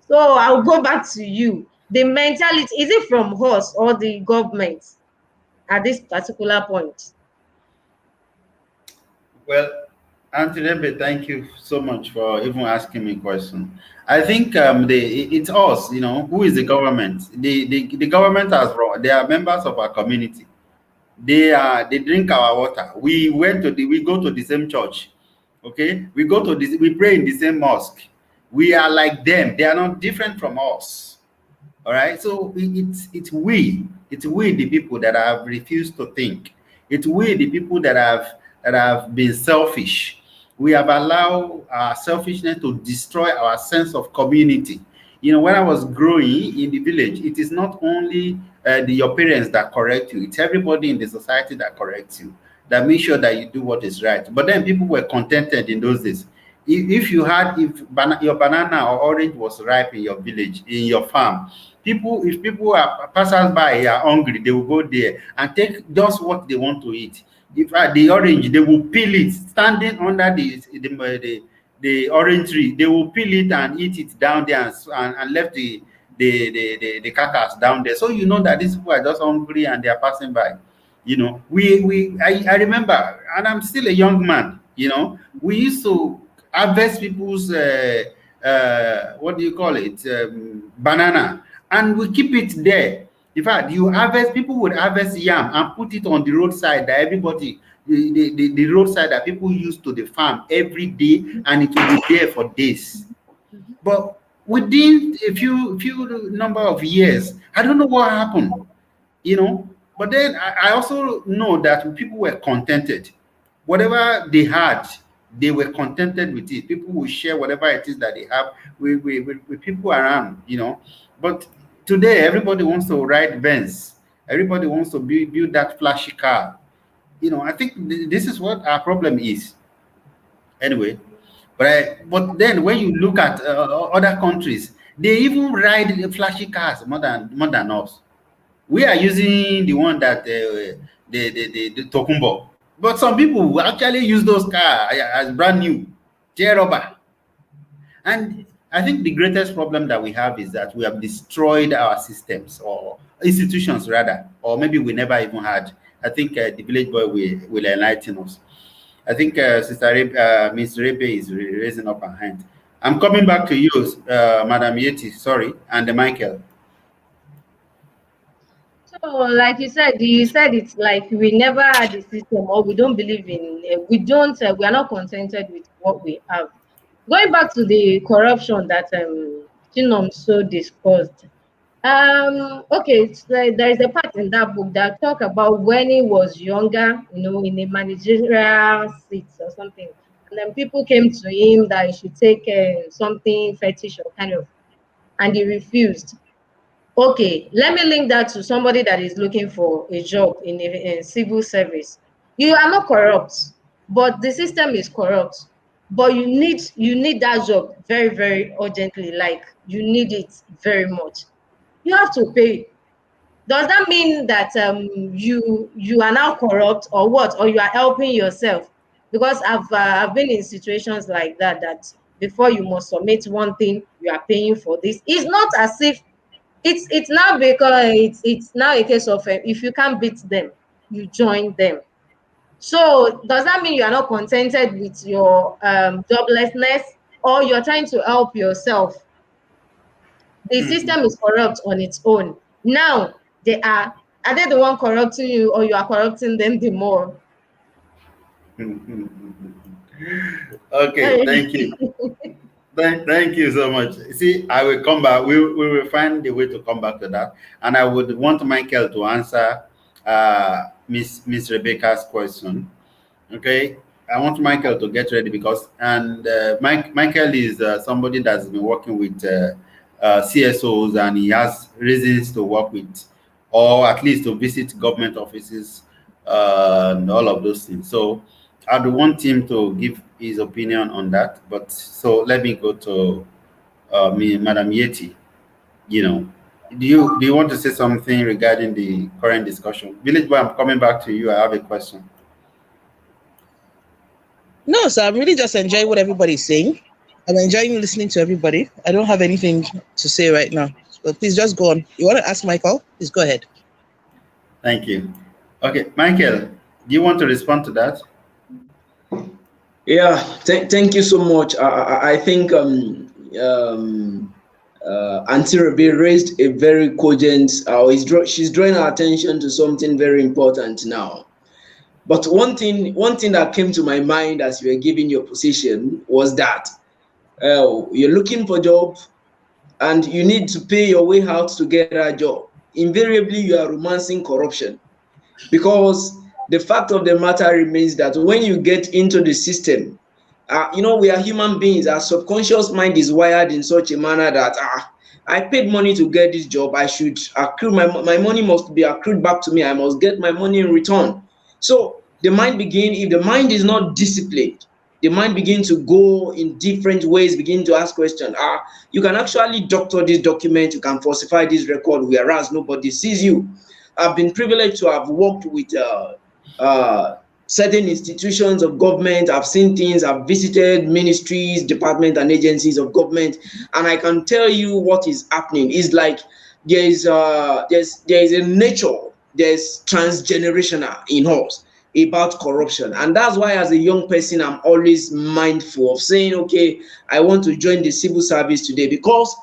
Speaker 5: So I'll go back to you. The mentality, is it from us or the government at this particular point?
Speaker 1: Well, Auntie Rebe, thank you so much for even asking me a question. I think it's us, who is the government? The government they are members of our community. They drink our water. We go to the same church. Okay, we pray in the same mosque. We are like them. They are not different from us. All right. So it's we the people that have refused to think. It's we the people that have that have been selfish. We have allowed our selfishness to destroy our sense of community. You know, when I was growing in the village, it is not only your parents that correct you, it's everybody in the society that corrects you, that make sure that you do what is right. But then people were contented in those days. If you had, if your banana or orange was ripe in your village, in your farm, if people are passers by are hungry, they will go there and take just what they want to eat. If the orange, they will peel it, standing under the orange tree. They will peel it and eat it down there, and left the carcass down there. So you know that these people are just hungry and they are passing by. You know, I remember, and I'm still a young man. You know, we used to harvest people's what do you call it, banana, and we keep it there. In fact, people would harvest yam and put it on the roadside that everybody, the roadside that people use to the farm every day, and it will be there for days. But within a few number of years, I don't know what happened, you know. But then I also know that people were contented. Whatever they had, they were contented with it. People will share whatever it is that they have with people around, you know. But today, everybody wants to ride Benz. Everybody wants to build that flashy car. You know, I think this is what our problem is. Anyway, but then when you look at other countries, they even ride flashy cars more than us. We are using the one that the Tokumbo, but some people will actually use those cars as brand new, Jeroba. And I think the greatest problem that we have is that we have destroyed our systems, or institutions rather, or maybe we never even had. I think the village boy will enlighten us. I think Miss Rebe is raising up her hand. I'm coming back to you, Madam Yeti, sorry, and Michael.
Speaker 5: So, like you said it's like we never had a system, or we don't believe in, we are not contented with what we have. Going back to the corruption that Chinom so discussed. Okay, so there is a part in that book that talk about when he was younger, in a managerial seat or something, and then people came to him that he should take something fetish or kind of, and he refused. Okay, let me link that to somebody that is looking for a job in a civil service. You are not corrupt, but the system is corrupt. But you need that job very, very urgently. Like you need it very much. You have to pay. Does that mean that you are now corrupt or what? Or you are helping yourself? Because I've been in situations like that. That before you must submit one thing, you are paying for this. It's not as if it's now, because it's now a case of if you can't beat them, you join them. So does that mean you are not contented with your joblessness, or you're trying to help yourself? The system is corrupt on its own. Now are they the one corrupting you, or you are corrupting them the more?
Speaker 1: Okay, thank you. Thank you so much. See, I will come back. We will find a way to come back to that. And I would want Michael to answer Miss Rebecca's question. Okay, I want Michael to get ready, because Michael is somebody that's been working with CSOs, and he has reasons to work with, or at least to visit government offices, and all of those things. So I'd want him to give his opinion on that. But so let me go to Madam Yeti. You know, do you want to say something regarding the current discussion? Village boy, I'm coming back to you. I have a question.
Speaker 3: No, so I'm really just enjoying what everybody's saying. I'm enjoying listening to everybody. I don't have anything to say right now. But please just go on. You want to ask Michael? Please go ahead.
Speaker 1: Thank you. Okay, Michael, do you want to respond to that?
Speaker 6: Yeah, thank you so much. I think Auntie Rebe raised a very cogent, she's drawing our attention to something very important now. But one thing that came to my mind as you were giving your position was that you're looking for a job and you need to pay your way out to get a job. Invariably, you are romancing corruption, because the fact of the matter remains that when you get into the system, we are human beings. Our subconscious mind is wired in such a manner that I paid money to get this job. I should accrue my money must be accrued back to me. I must get my money in return. So if the mind is not disciplined, the mind begins to go in different ways, begin to ask questions. You can actually doctor this document, you can falsify this record, whereas nobody sees you. I've been privileged to have worked with certain institutions of government. I've seen things, I've visited ministries, departments, and agencies of government, and I can tell you what is happening. It's like there is a nature, there's transgenerational in us about corruption. And that's why, as a young person, I'm always mindful of saying, okay, I want to join the civil service today, because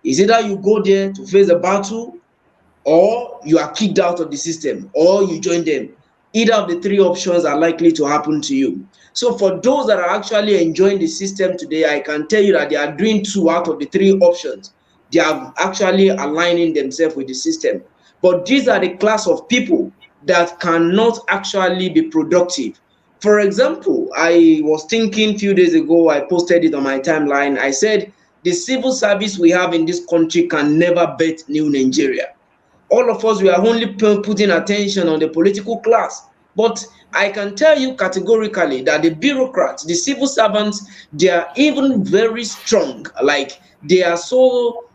Speaker 6: it's either you go there to face the battle, or you are kicked out of the system, or you join them. Either of the three options are likely to happen to you. So for those that are actually enjoying the system today, I can tell you that they are doing two out of the three options. They are actually aligning themselves with the system. But these are the class of people that cannot actually be productive. For example, I was thinking a few days ago, I posted it on my timeline. I said, the civil service we have in this country can never bet new Nigeria. All of us, we are only putting attention on the political class. But I can tell you categorically that the bureaucrats, the civil servants, they are even very strong. Like, they are so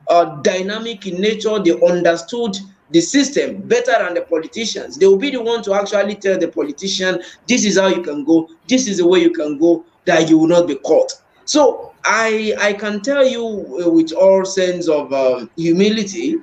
Speaker 6: dynamic in nature. They understood the system better than the politicians. They will be the one to actually tell the politician, this is how you can go, this is the way you can go, that you will not be caught. So I can tell you with all sense of humility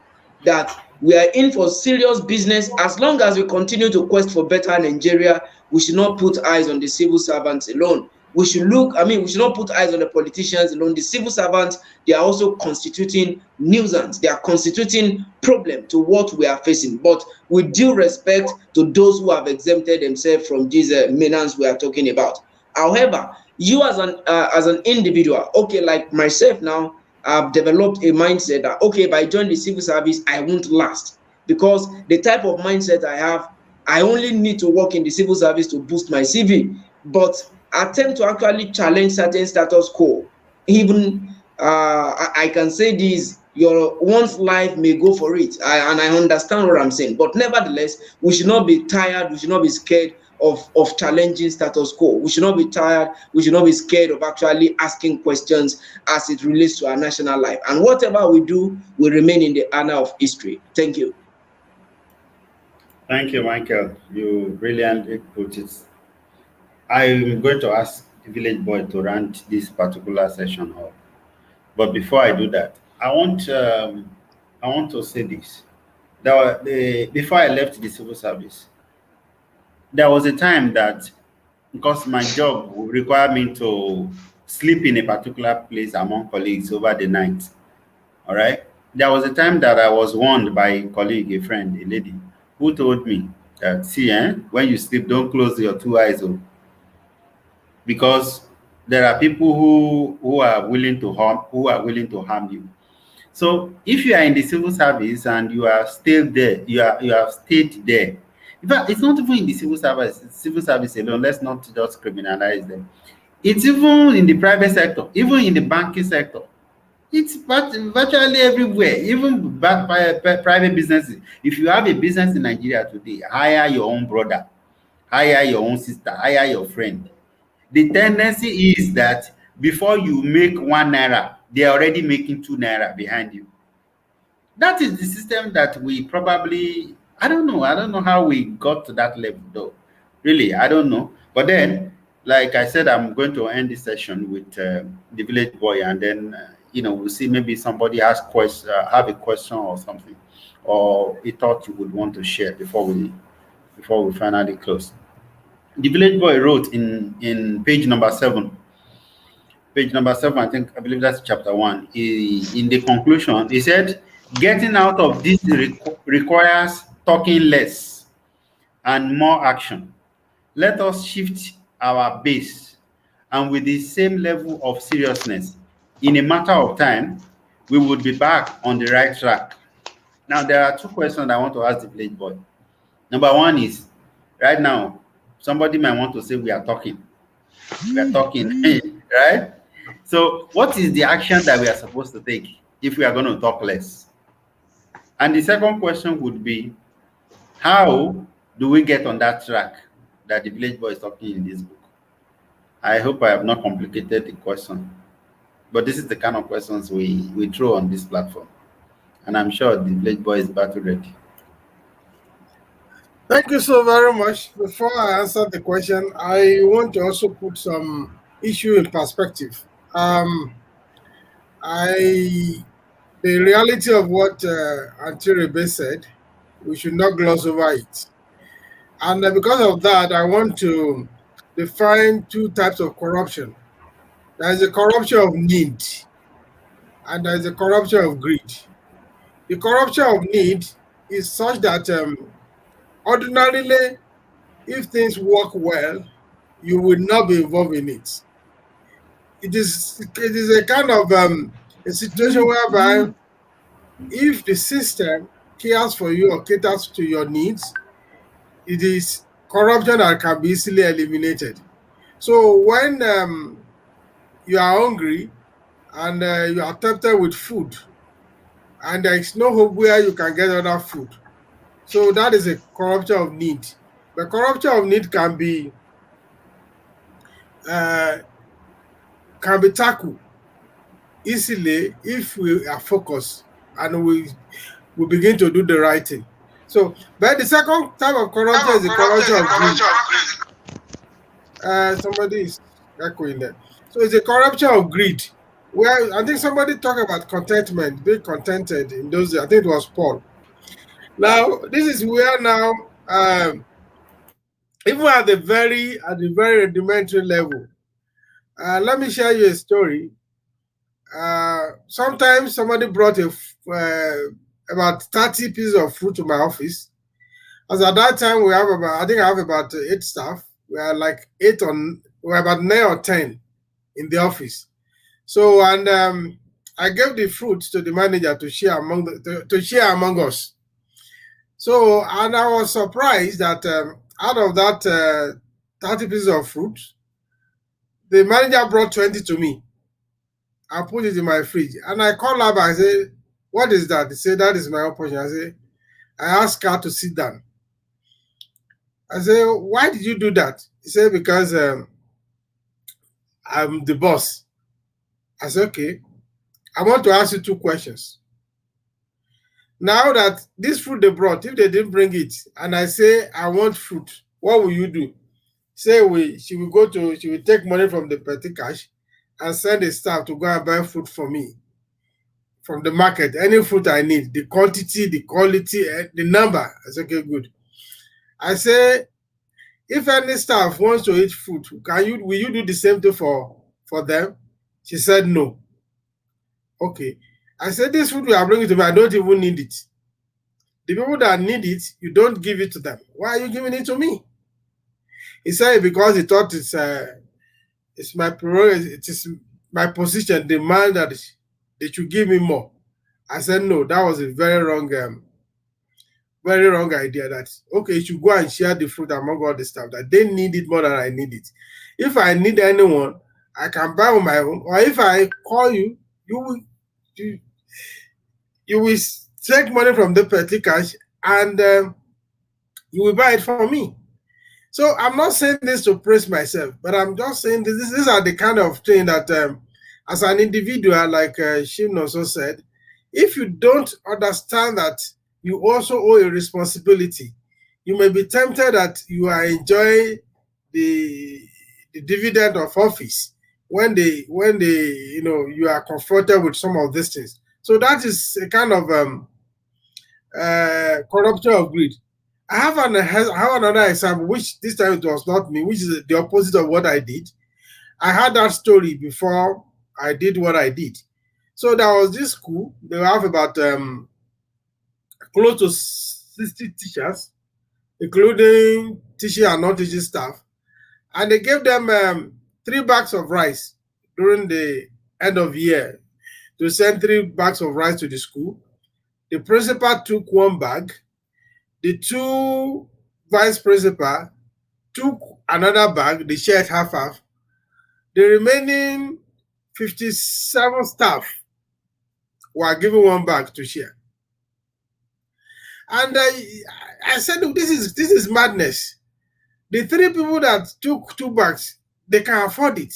Speaker 6: that we are in for serious business. As long as we continue to quest for better Nigeria, we should not put eyes on the civil servants alone. We should not put eyes on the politicians alone. The civil servants, they are also constituting nuisance. They are constituting problem to what we are facing. But with due respect to those who have exempted themselves from these menace we are talking about. However, you as an individual, okay, like myself now, I've developed a mindset that, okay, if I join the civil service, I won't last, because the type of mindset I have, I only need to work in the civil service to boost my CV. But attempt to actually challenge certain status quo, even I can say this, your one's life may go for it, and I understand what I'm saying. But nevertheless, we should not be tired, we should not be scared of challenging status quo. We should not be tired, we should not be scared of actually asking questions as it relates to our national life. And whatever we do will remain in the annal of history. Thank you.
Speaker 1: Thank you, Michael. You brilliantly put it. I'm going to ask the village boy to round this particular session up. But before I do that, I want to say this. Before I left the civil service, there was a time that, because my job would require me to sleep in a particular place among colleagues over the night. All right. There was a time that I was warned by a colleague, a friend, a lady, who told me that, see, when you sleep, don't close your two eyes, because there are people who are willing to harm you. So if you are in the civil service and you are still there, you have stayed there. In fact, it's not even in the civil service alone. Let's not just criminalize them. It's even in the private sector, even in the banking sector. It's virtually everywhere, even private businesses. If you have a business in Nigeria today, hire your own brother, hire your own sister, hire your friend. The tendency is that before you make 1 naira, they're already making 2 naira behind you. That is the system that we probably, I don't know how we got to that level though. Really, I don't know. But then, like I said, I'm going to end this session with the village boy, and then, we'll see, maybe somebody have a question or something, or a thought you would want to share before we finally close. The village boy wrote in page number 7. Page number 7, I believe that's chapter 1. In the conclusion, he said, getting out of this requires talking less and more action. Let us shift our base, and with the same level of seriousness, in a matter of time, we would be back on the right track. Now, there are 2 questions I want to ask the village boy. Number 1 is, right now, Somebody might want to say we are talking. We are talking, right? So what is the action that we are supposed to take if we are going to talk less? And the second question would be, how do we get on that track that the village boy is talking in this book? I hope I have not complicated the question, but this is the kind of questions we throw on this platform. And I'm sure the village boy is battle ready.
Speaker 2: Thank you so very much. Before I answer the question, I want to also put some issue in perspective. I the reality of what Auntie Rebe said, we should not gloss over it. And because of that, I want to define two types of corruption. There is a corruption of need, and there is a corruption of greed. The corruption of need is such that ordinarily, if things work well, you will not be involved in it. It is a kind of a situation whereby if the system cares for you or caters to your needs, it is corruption that can be easily eliminated. So when you are hungry and you are tempted with food, and there is no hope where you can get other food, so that is a corruption of need. The corruption of need uh, can be tackled easily if we are focused and we begin to do the right thing. So, but the second type of corruption is the corruption of greed. Somebody is echoing there. So it's a corruption of greed. Where I think somebody talked about contentment, being contented in those days. I think it was Paul. Now, this is where now, even at the very rudimentary level, let me share you a story. Sometimes somebody brought about 30 pieces of fruit to my office. As at that time, I think I have about 8 staff. We are like we're about 9 or 10 in the office. So, and I gave the fruit to the manager to share among us. So, and I was surprised that out of that 30 pieces of fruit, the manager brought 20 to me. I put it in my fridge. And I called her back. I said, "What is that?" He said, "That is my own portion." I said, I asked her to sit down. I said, "Why did you do that?" He said, "Because I'm the boss." I said, "Okay. I want to ask you 2 questions. Now that this fruit they brought, if they didn't bring it, and I say I want fruit, what will you do?" She will take money from the petty cash and send a staff to go and buy fruit for me from the market. Any fruit I need, the quantity, the quality, the number. I said, "Okay, good." I say, if any staff wants to eat fruit, will you do the same thing for them? She said no. Okay. I said, "This food you are bringing to me, I don't even need it. The people that need it, you don't give it to them. Why are you giving it to me?" He said, "Because he thought it's my prerogative, it is my position, demand that they should give me more." I said, "No, that was a very wrong idea. That okay, you should go and share the fruit among all the staff, that they need it more than I need it. If I need anyone, I can buy on my own, or if I call you, you will take money from the petty cash and you will buy it for me." So I'm not saying this to praise myself, but I'm just saying these are the kind of thing that as an individual, like Shin also said, if you don't understand that you also owe a responsibility, you may be tempted that you are enjoying the dividend of office when you are confronted with some of these things. So that is a kind of corruption of greed. I have another example, which this time it was not me, which is the opposite of what I did. I had that story before I did what I did. So there was this school. They have about close to 60 teachers, including teaching and non-teaching staff. And they gave them 3 bags of rice during the end of year to send 3 bags of rice to the school. The principal took 1 bag. The 2 vice principal took another bag, they shared half. The remaining 57 staff were given one bag to share. And I said, look, this is madness. The 3 people that took 2 bags, they can afford it.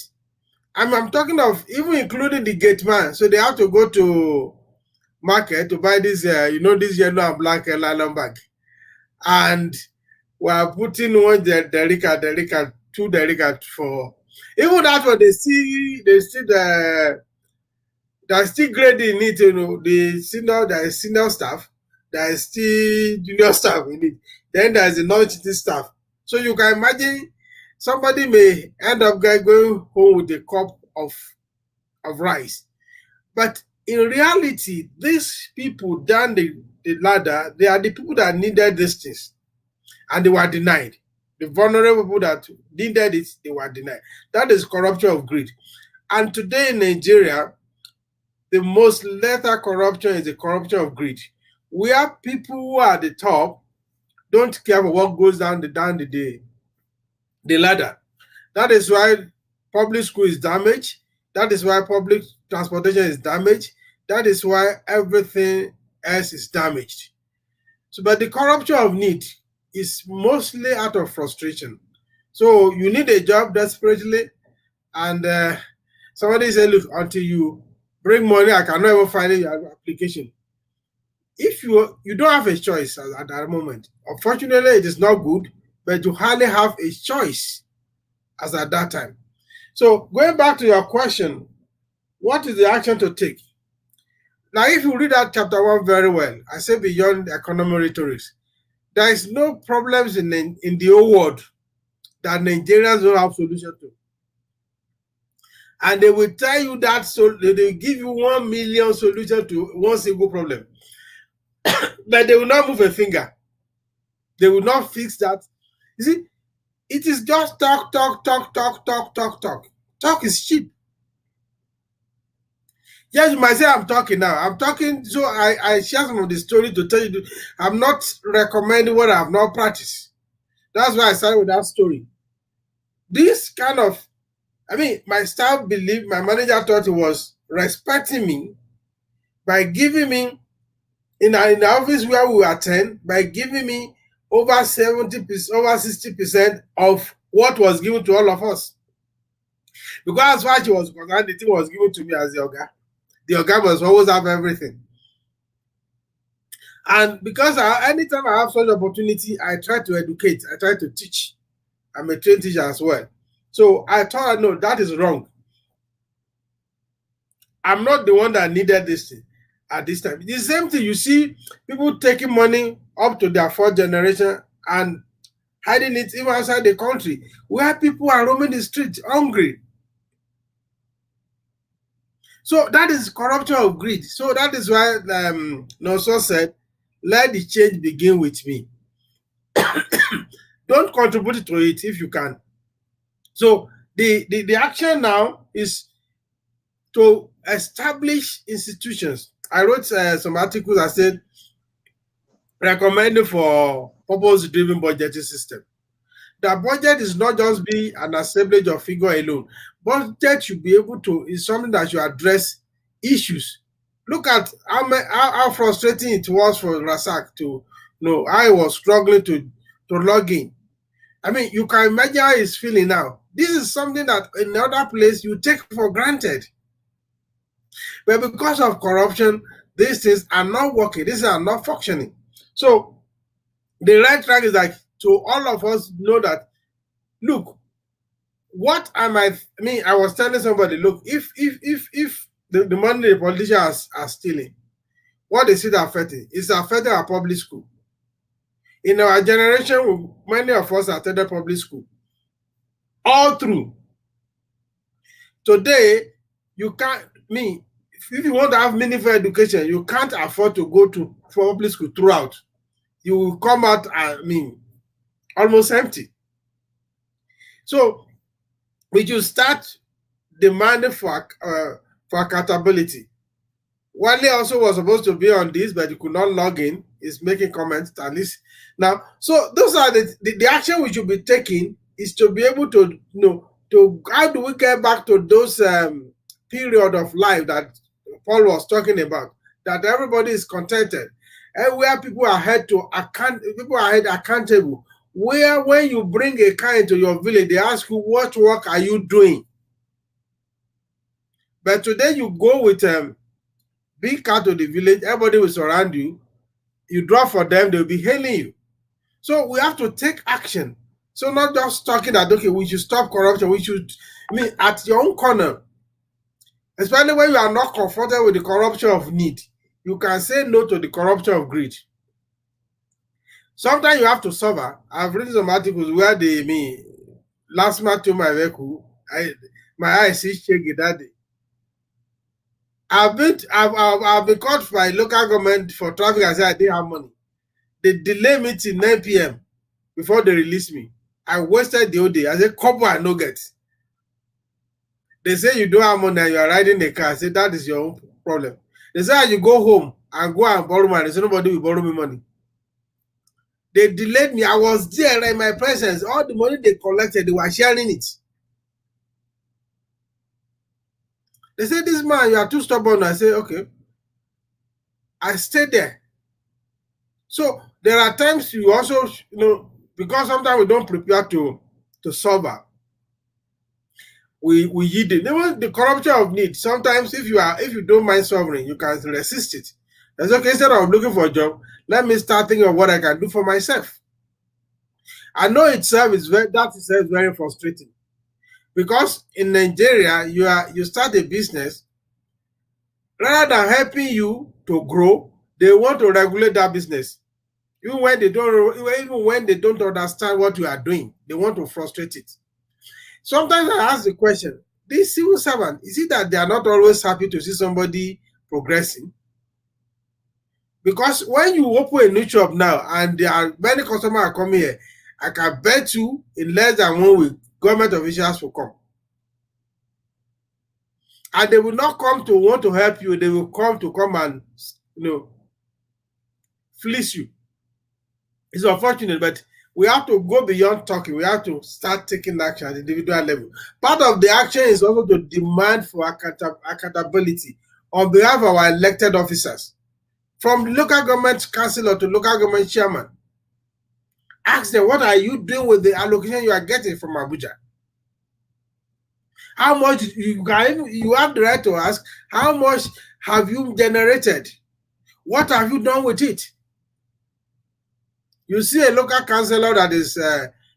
Speaker 2: I'm talking of even including the gate man. So they have to go to market to buy this, this yellow and black nylon bag. And we are putting one delica, 2 delica for. Even that one, they still they're still grading it, there is senior staff, there is still junior staff in it. Then there is the non-teaching staff. So you can imagine somebody may end up going home with a cup of rice. But in reality, these people down the ladder, they are the people that needed these things, and they were denied. The vulnerable people that needed it, they were denied. That is corruption of greed. And today in Nigeria, the most lethal corruption is the corruption of greed, where people who are at the top don't care for what goes down the ladder. That is why public school is damaged. That is why public transportation is damaged. That is why everything else is damaged. So, but the corruption of need is mostly out of frustration. So you need a job desperately, and somebody said, look, until you bring money, I cannot even find your application. If you don't have a choice at that moment, unfortunately, it is not good, but you hardly have a choice as at that time. So going back to your question, what is the action to take? Now, if you read that chapter 1 very well, I say beyond economic rhetorics, there is no problems in the whole world that Nigerians don't have solution to. And they will tell you that, so they will give you 1 million solution to one single problem. But they will not move a finger. They will not fix that. You see, it is just talk. Talk is cheap. Yes, you might say I'm talking now. I'm talking, so I share some of the story to tell you. I'm not recommending what I have not practiced. That's why I started with that story. This kind of, my staff believed, my manager thought he was respecting me by giving me, in the office where we attend, by giving me over 70%, over 60% of what was given to all of us. Because as far as she was concerned, the thing was given to me as the Oga. The Oga must always have everything. And because anytime I have such opportunity, I try to educate, I try to teach. I'm a trained teacher as well. So I thought, no, that is wrong. I'm not the one that needed this thing at this time. The same thing, you see people taking money up to their 4th generation and hiding it even outside the country, where people are roaming the streets hungry. So that is corruption of greed. So that is why Noso said, let the change begin with me. Don't contribute to it if you can. So the action now is to establish institutions. I wrote some articles that said recommended for purpose-driven budgeting system. The budget is not just be an assemblage of figure alone. Budget should be able to, is something that should address issues. Look at how frustrating it was for Rasak to know. I was struggling to log in. You can imagine how he's feeling now. This is something that in other place you take for granted. But because of corruption, these things are not working. These are not functioning. So the right track is like to all of us know that, look, what I was telling somebody, look, if the money the politicians are stealing, what is it affecting? It's affecting our public school. In our generation, many of us attended public school. All through. Today, you can't, if you want to have meaningful education, you can't afford to go to public school throughout. You will come out, almost empty. So we should start demanding for accountability. Wale also was supposed to be on this, but he could not log in. He's making comments at least now. So those are the action we should be taking is to be able to to how do we get back to those period of life that Paul was talking about, that everybody is contented, and where people are held to account, people are held accountable. Where when you bring a car into your village, they ask you what work are you doing. But today you go with big car to the village, everybody will surround you. You drop for them, they'll be hailing you. So we have to take action. So not just talking that, okay, we should stop corruption. We should, at your own corner, especially when you are not comfortable with the corruption of need, you can say no to the corruption of greed. Sometimes you have to suffer. I've written some articles where they last month to my vehicle, my eyes is shaking that day. I've been caught by local government for traffic. I said I didn't have money. They delay me till 9 p.m. before they release me. I wasted the whole day. I said, couple and nuggets. They say you don't have money and you are riding the car. I said, that is your own problem. They say, you go home and go and borrow money. So nobody will borrow me money. They delayed me. I was there in my presence. All the money they collected, they were sharing it. They said, this man, you are too stubborn. I said, okay. I stayed there. So there are times you also, because sometimes we don't prepare to suffer. We yield it. The corruption of need. Sometimes if you don't mind suffering, you can resist it. That's okay. Instead of looking for a job, let me start thinking of what I can do for myself. I know itself is very frustrating, because in Nigeria you start a business, rather than helping you to grow, they want to regulate that business. Even when they don't understand what you are doing, they want to frustrate it. Sometimes I ask the question, these civil servants, is it that they are not always happy to see somebody progressing? Because when you open a new shop now and there are many customers are coming here, I can bet you in less than 1 week, government officials will come. And they will not come to want to help you, they will come and fleece you. It's unfortunate, but we have to go beyond talking. We have to start taking action at the individual level. Part of the action is also to demand for accountability on behalf of our elected officers, from local government councillor to local government chairman. Ask them, what are you doing with the allocation you are getting from Abuja? How much you have the right to ask, how much have you generated? What have you done with it? You see a local councillor that is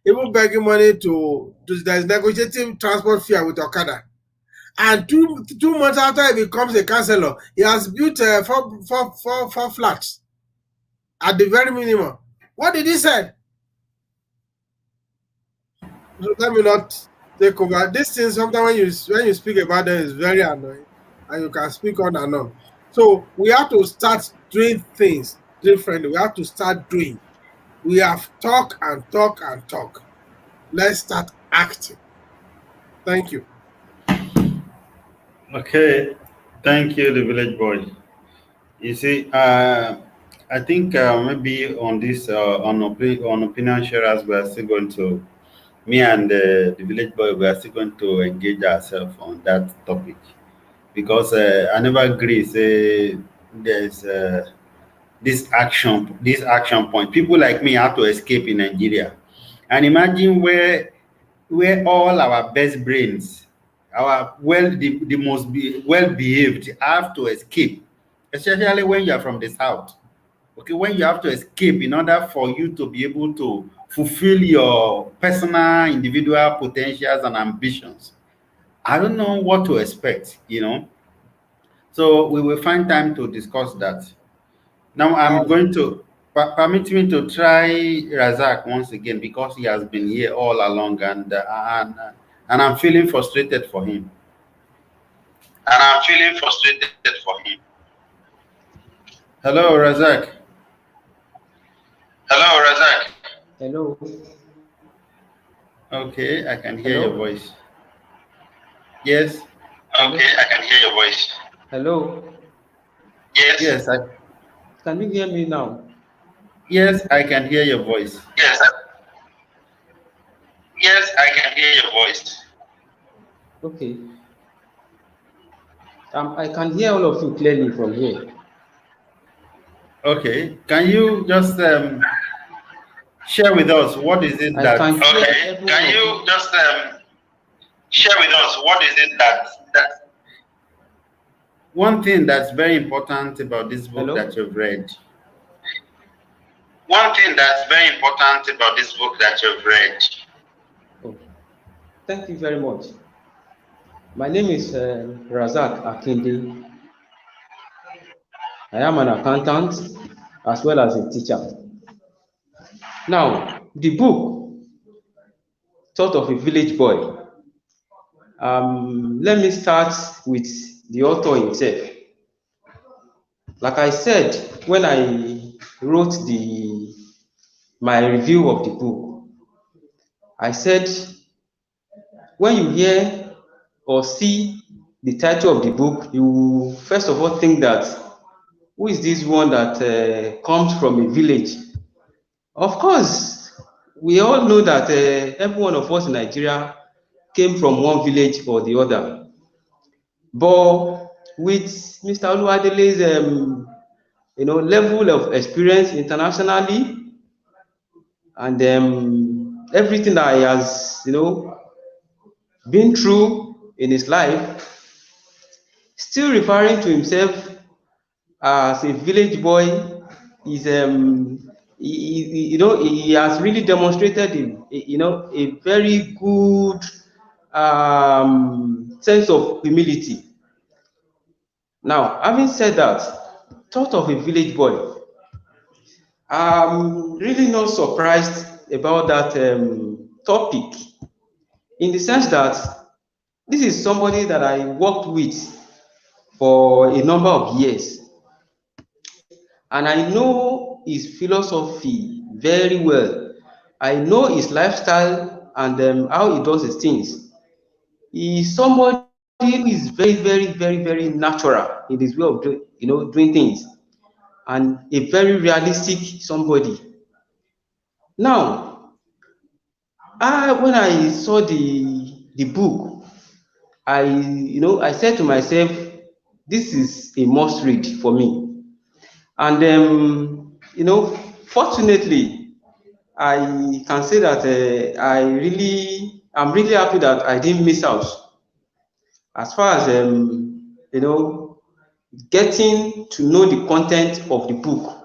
Speaker 2: even begging money that is negotiating transport fare with Okada. And two months after he becomes a councillor, he has built four flats at the very minimum. What did he say? So let me not take over. This thing, sometimes when you speak about them, is very annoying, and you can speak on and on. So we have to start doing things differently. We have to start doing. We have talk and talk and talk. Let's start acting. Thank you.
Speaker 1: Okay, thank you, the village boy. You see, I think maybe on this on opinion sharers, we are still going to, me and the village boy, we are still going to engage ourselves on that topic, because I never agree. Say there's this action point. People like me have to escape in Nigeria, and imagine where all our best brains, the most well behaved, have to escape, especially when you are from the south. Okay, when you have to escape in order for you to be able to fulfill your personal, individual potentials and ambitions. I don't know what to expect. So we will find time to discuss that. Now I'm going to permit me to try Razak once again, because he has been here all along, and I'm feeling frustrated for him. Hello, Razak.
Speaker 7: Hello.
Speaker 1: Okay, I can hear
Speaker 7: Hello.
Speaker 1: your voice. Yes.
Speaker 7: Okay, I can hear your voice. Hello.
Speaker 1: Yes.
Speaker 7: Can you hear me now?
Speaker 1: Yes, I can hear your voice. Yes, I can hear your voice.
Speaker 7: Okay. I can hear all of you clearly from here.
Speaker 1: Okay, can you just share with us what is it
Speaker 7: I
Speaker 1: that?
Speaker 7: can hear
Speaker 1: Okay,
Speaker 7: every
Speaker 1: can
Speaker 7: one of
Speaker 1: you just share with us what is it that one thing that's very important about this book that
Speaker 7: Hello?
Speaker 1: you've read? One thing that's very important about this book that you've read.
Speaker 7: Oh, thank you very much. My name is Razak Akinde. I am an accountant as well as a teacher. Now, the book, Thought of a Village Boy. Let me start with the author himself. Like I said, when I wrote my review of the book, I said when you hear or see the title of the book, you first of all think that who is this one that comes from a village? Of course, we all know that every one of us in Nigeria came from one village or the other. But with Mr. Oluwadele's level of experience internationally and everything that he has been through in his life, still referring to himself as a village boy is he has really demonstrated a very good sense of humility. Now, having said that, thought of a village boy, I'm really not surprised about that topic, in the sense that this is somebody that I worked with for a number of years, and I know his philosophy very well. I know his lifestyle and how he does his things. He is somebody who is very, very, very, very natural in his way of doing things, and a very realistic somebody. Now, when I saw the book, I said to myself, this is a must read for me. And fortunately, I can say that I'm really happy that I didn't miss out as far as getting to know the content of the book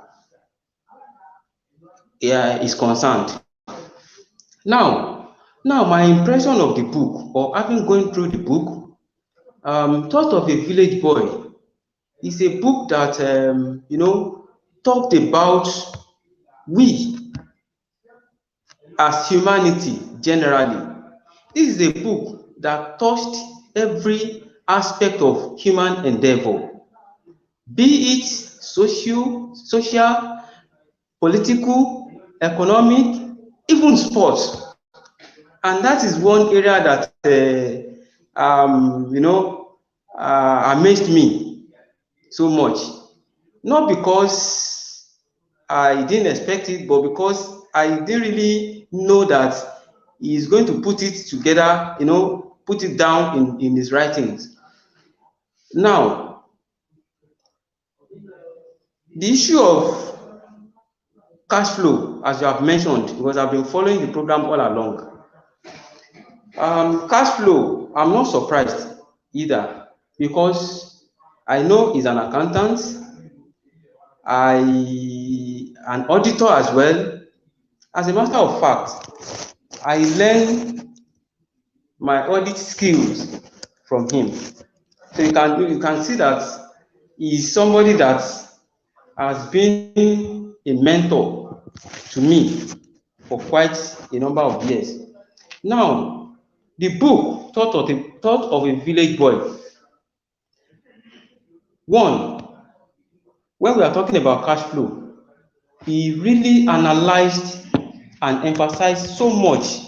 Speaker 7: is concerned. Now, my impression of the book, or having gone through the book, Thought of a Village Boy is a book that talked about we as humanity generally. This is a book that touched every aspect of human endeavor, be it social, political, economic, even sports. And that is one area that amazed me so much. Not because I didn't expect it, but because I didn't really know that he is going to put it together, put it down in his writings. Now, the issue of cash flow, as you have mentioned, because I've been following the program all along. Cash flow, I'm not surprised either, because I know he's an accountant, an auditor as well. As a matter of fact, I learned my audit skills from him. So you can see that he's somebody that has been a mentor to me for quite a number of years. Now, the book, Thought of a Village Boy. One, when we are talking about cash flow, he really analyzed and emphasized so much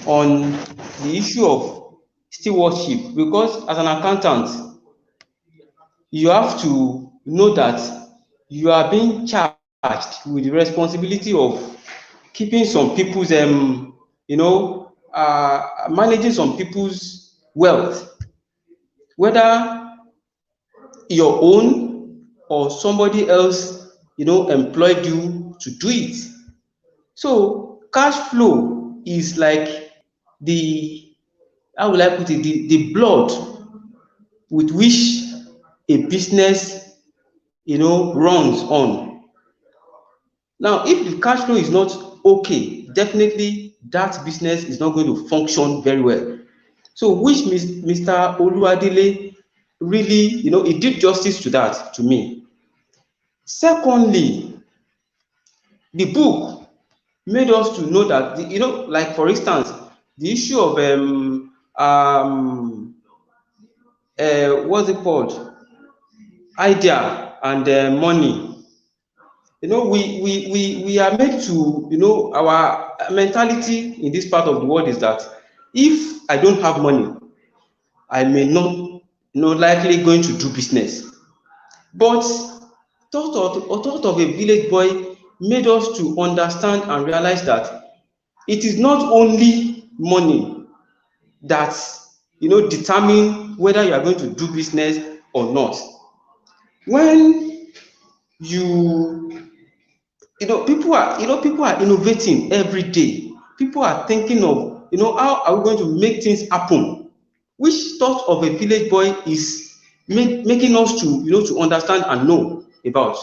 Speaker 7: on the issue of stewardship, because as an accountant, you have to know that you are being charged with the responsibility of keeping some people's managing some people's wealth, whether your own or somebody else, employed you to do it. So cash flow is like the, how will I put it, the blood with which a business, runs on. Now, if the cash flow is not okay, definitely that business is not going to function very well. So, which Mr. Oluwadele really, he did justice to that to me. Secondly, the book made us to know that, like for instance, the issue of what's it called? Idea and money. We are made to, our mentality in this part of the world is that if I don't have money, I may not, likely going to do business. But thought of a village boy made us to understand and realize that it is not only money that, determine whether you are going to do business or not. When people are innovating every day. People are thinking of, how are we going to make things happen? Which thought of a village boy is making us to, to understand and know about.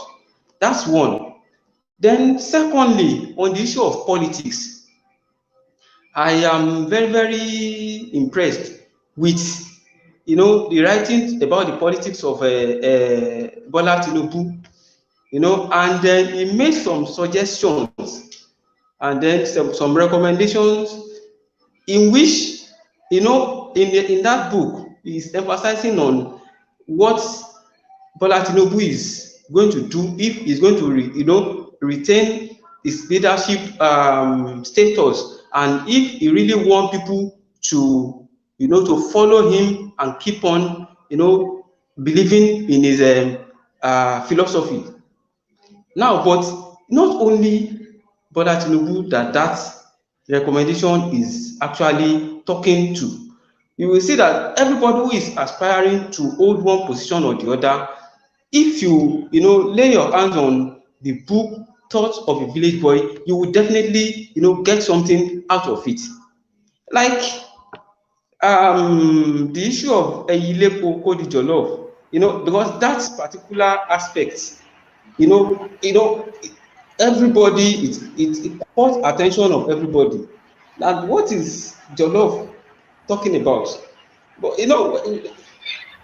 Speaker 7: That's one. Then secondly, on the issue of politics, I am very, very impressed with, the writings about the politics of Bola Tinubu, and then he made some suggestions and then some recommendations in which, in that book, he's emphasizing on what Bola Tinubu is going to do if he's going to retain his leadership status, and if he really want people to, to follow him and keep on, believing in his philosophy. Now, but not only Bola Tinubu that recommendation is actually talking to. You will see that everybody who is aspiring to hold one position or the other, if you, lay your hands on the book Thoughts of a Village Boy, you will definitely, get something out of it. Like the issue of Eyilepo Kodi Jollof, because that particular aspect, everybody, it caught attention of everybody. And what is Jollof talking about? But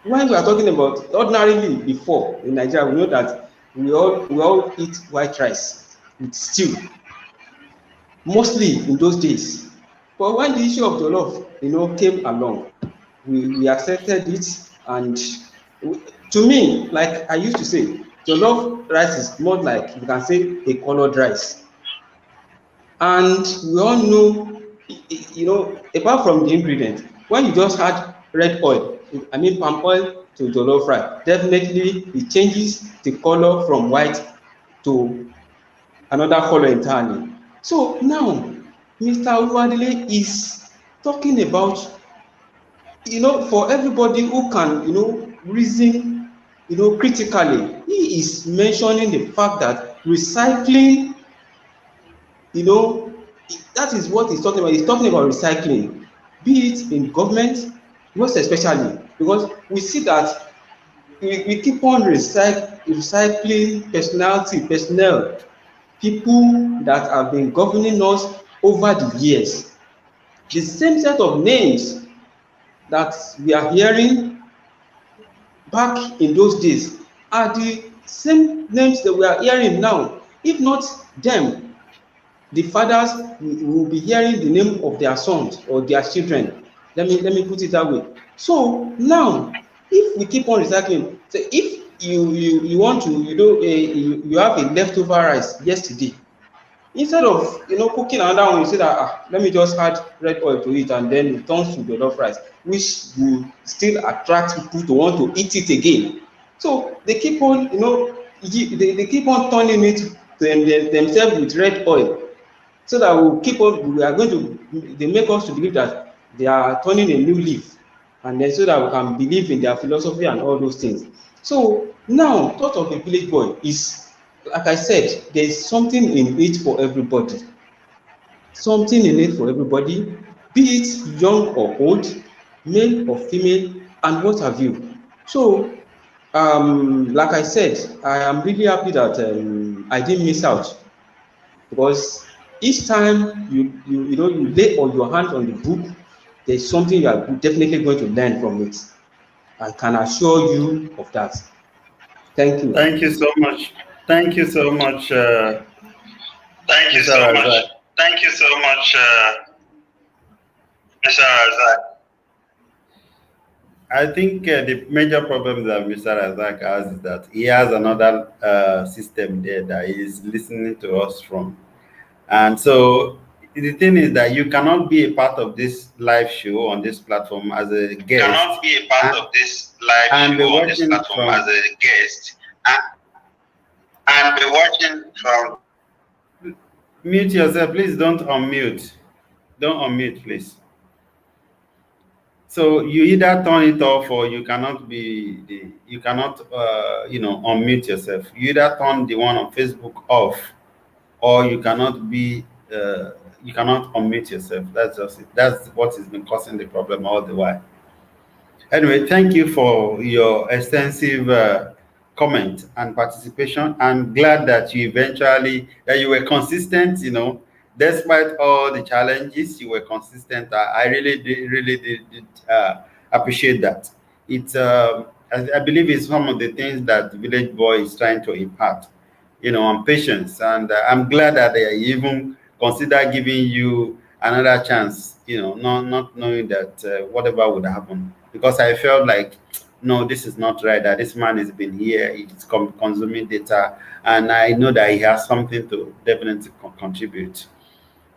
Speaker 7: when we are talking about, ordinarily before in Nigeria, we know that we all eat white rice with stew, mostly in those days. But when the issue of Jollof, came along, we accepted it, and to me, like I used to say, Jollof rice is more like, you can say, a colored rice. And we all know, apart from the ingredient, when you just add red oil, I mean palm oil to jollof rice, definitely it changes the color from white to another color entirely. So now, Mr. Oluwadele is talking about, for everybody who can, reason, critically. He is mentioning the fact that recycling, that is what he's talking about. He's talking about recycling, be it in government, most especially, because we see that we keep on recycling personnel, people that have been governing us over the years. The same set of names that we are hearing back in those days are the same names that we are hearing now. If not them, the fathers will be hearing the name of their sons or their children. Let me put it that way. So now, if we keep on recycling, so if you want to, you have a leftover rice yesterday, instead of cooking another one, you say that let me just add red oil to it, and then it turns to jollof rice, which will still attract people to want to eat it again. So they keep on, they keep on turning it themselves with red oil. so that we'll keep on, we are going to, they make us to believe that they are turning a new leaf, and then so that we can believe in their philosophy and all those things. So now, thought of a village boy is, like I said, there is something in it for everybody. Something in it for everybody, be it young or old, male or female, and what have you. So, like I said, I am really happy that I didn't miss out, because each time you lay on your hand on the book, there's something you are definitely going to learn from it. I can assure you of that. Thank you.
Speaker 1: Thank you so much. Thank you so much,
Speaker 8: Thank you
Speaker 1: Mr.
Speaker 8: so
Speaker 1: Razak.
Speaker 8: much. Thank you so much, Mr. Razak.
Speaker 1: I think the major problem that Mr. Razak has is that he has another system there that he is listening to us from. And so the thing is that you cannot be a part of this live show on this platform as a guest
Speaker 8: Cannot be a part
Speaker 1: and,
Speaker 8: of this live
Speaker 1: and
Speaker 8: show
Speaker 1: be
Speaker 8: on this
Speaker 1: watching
Speaker 8: platform
Speaker 1: from.
Speaker 8: as a guest and be watching from.
Speaker 1: Mute yourself, please. Don't unmute. Don't unmute, please. So you either turn it off or you cannot unmute yourself. You either turn the one on Facebook off or you cannot unmute yourself. That's just it. That's what has been causing the problem all the while. Anyway, thank you for your extensive comment and participation. I'm glad that you were consistent. Despite all the challenges, you were consistent. I really did appreciate that. I believe it's some of the things that Village Boy is trying to impart, on patience. And I'm glad that they even consider giving you another chance, not knowing that whatever would happen. Because I felt like, no, this is not right, that this man has been here, he's consuming data, and I know that he has something to definitely contribute.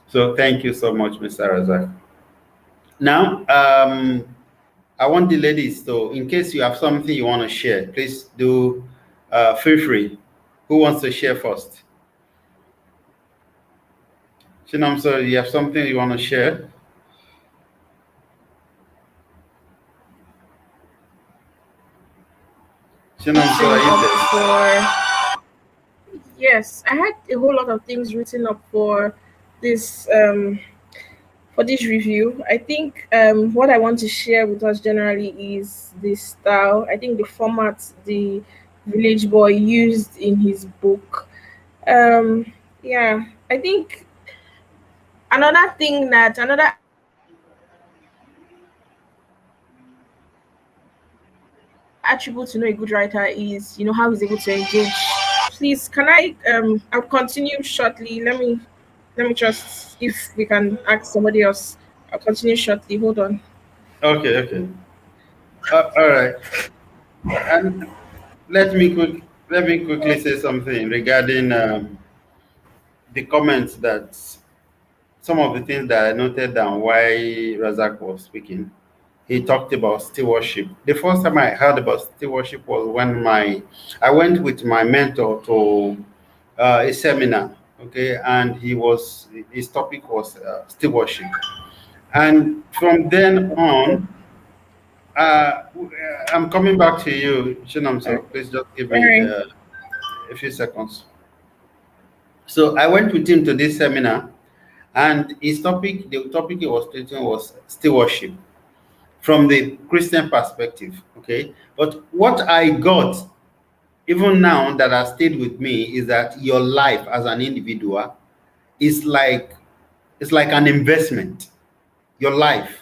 Speaker 1: So thank you so much, Mr. Razak. Now, I want the ladies to, in case you have something you want to share, please do feel free. Who wants to share first? Chinamso, you have something you want to share? Chinamso, are you there?
Speaker 4: Yes, I had a whole lot of things written up this for this review. I think what I want to share with us generally is the style. I think the format the village boy used in his book. Yeah, I think another attribute to know a good writer is how he's able to engage. Please, can I'll continue shortly. Let me just, if we can ask somebody else. I'll continue shortly. Hold on.
Speaker 1: Okay. All right. And let me quickly say something regarding the comments that some of the things that I noted down while Razak was speaking. He talked about stewardship. The first time I heard about stewardship was when I went with my mentor to a seminar. Okay, and his topic was stewardship. And from then on, uh, I'm coming back to you, Shinam. So please just give
Speaker 4: All
Speaker 1: me
Speaker 4: right.
Speaker 1: a few seconds. So I went with him to this seminar, and the topic he was teaching was stewardship from the Christian perspective. Okay, but what I got, even now that has stayed with me, is that your life as an individual is like it's like an investment. Your life,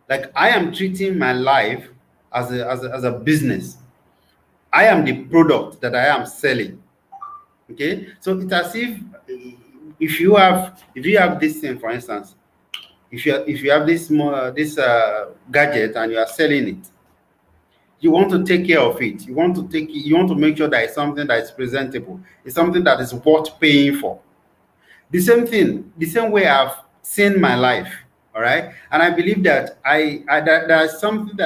Speaker 1: like I am treating my life as a business. I am the product that I am selling. Okay, so it's as if you have this thing, for instance, if you have this gadget and you are selling it, you want to take care of it. You want to make sure that it's something that is presentable. It's something that is worth paying for. The same thing, the same way I've seen my life. All right, and I believe that there's something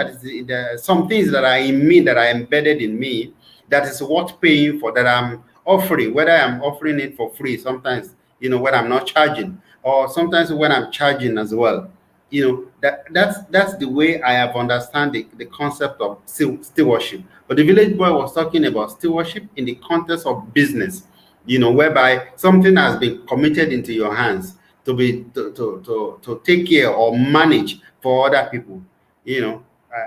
Speaker 1: some things that are in me, that are embedded in me, that is worth paying for, that I'm offering, whether I'm offering it for free. Sometimes when I'm not charging, or sometimes when I'm charging as well. That's the way I have understand the concept of stewardship. But the village boy was talking about stewardship in the context of business, whereby something has been committed into your hands to take care or manage for other people.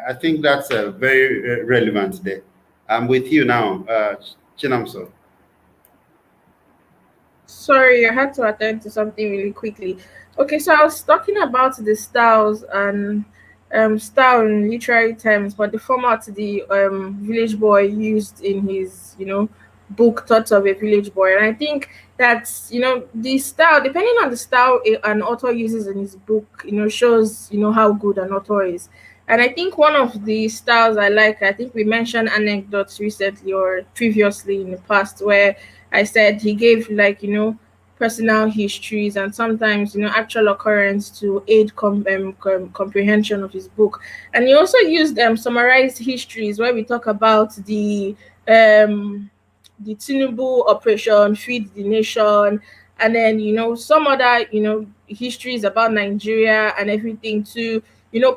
Speaker 1: I think that's very relevant there. I'm with you now, Chinamso.
Speaker 4: Sorry, I had to attend to something really quickly. Okay, so I was talking about the styles and style in literary terms, but the format the village boy used in his book Thoughts of a Village Boy. And I think that's the style, depending on the style an author uses in his book, shows how good an author is. And I think one of the styles I like, I think we mentioned anecdotes recently or previously in the past, where I said he gave like personal histories and sometimes actual occurrence to aid comprehension of his book. And he also used summarized histories where we talk about um the Tinubu operation, feed the nation, and then some other histories about Nigeria and everything to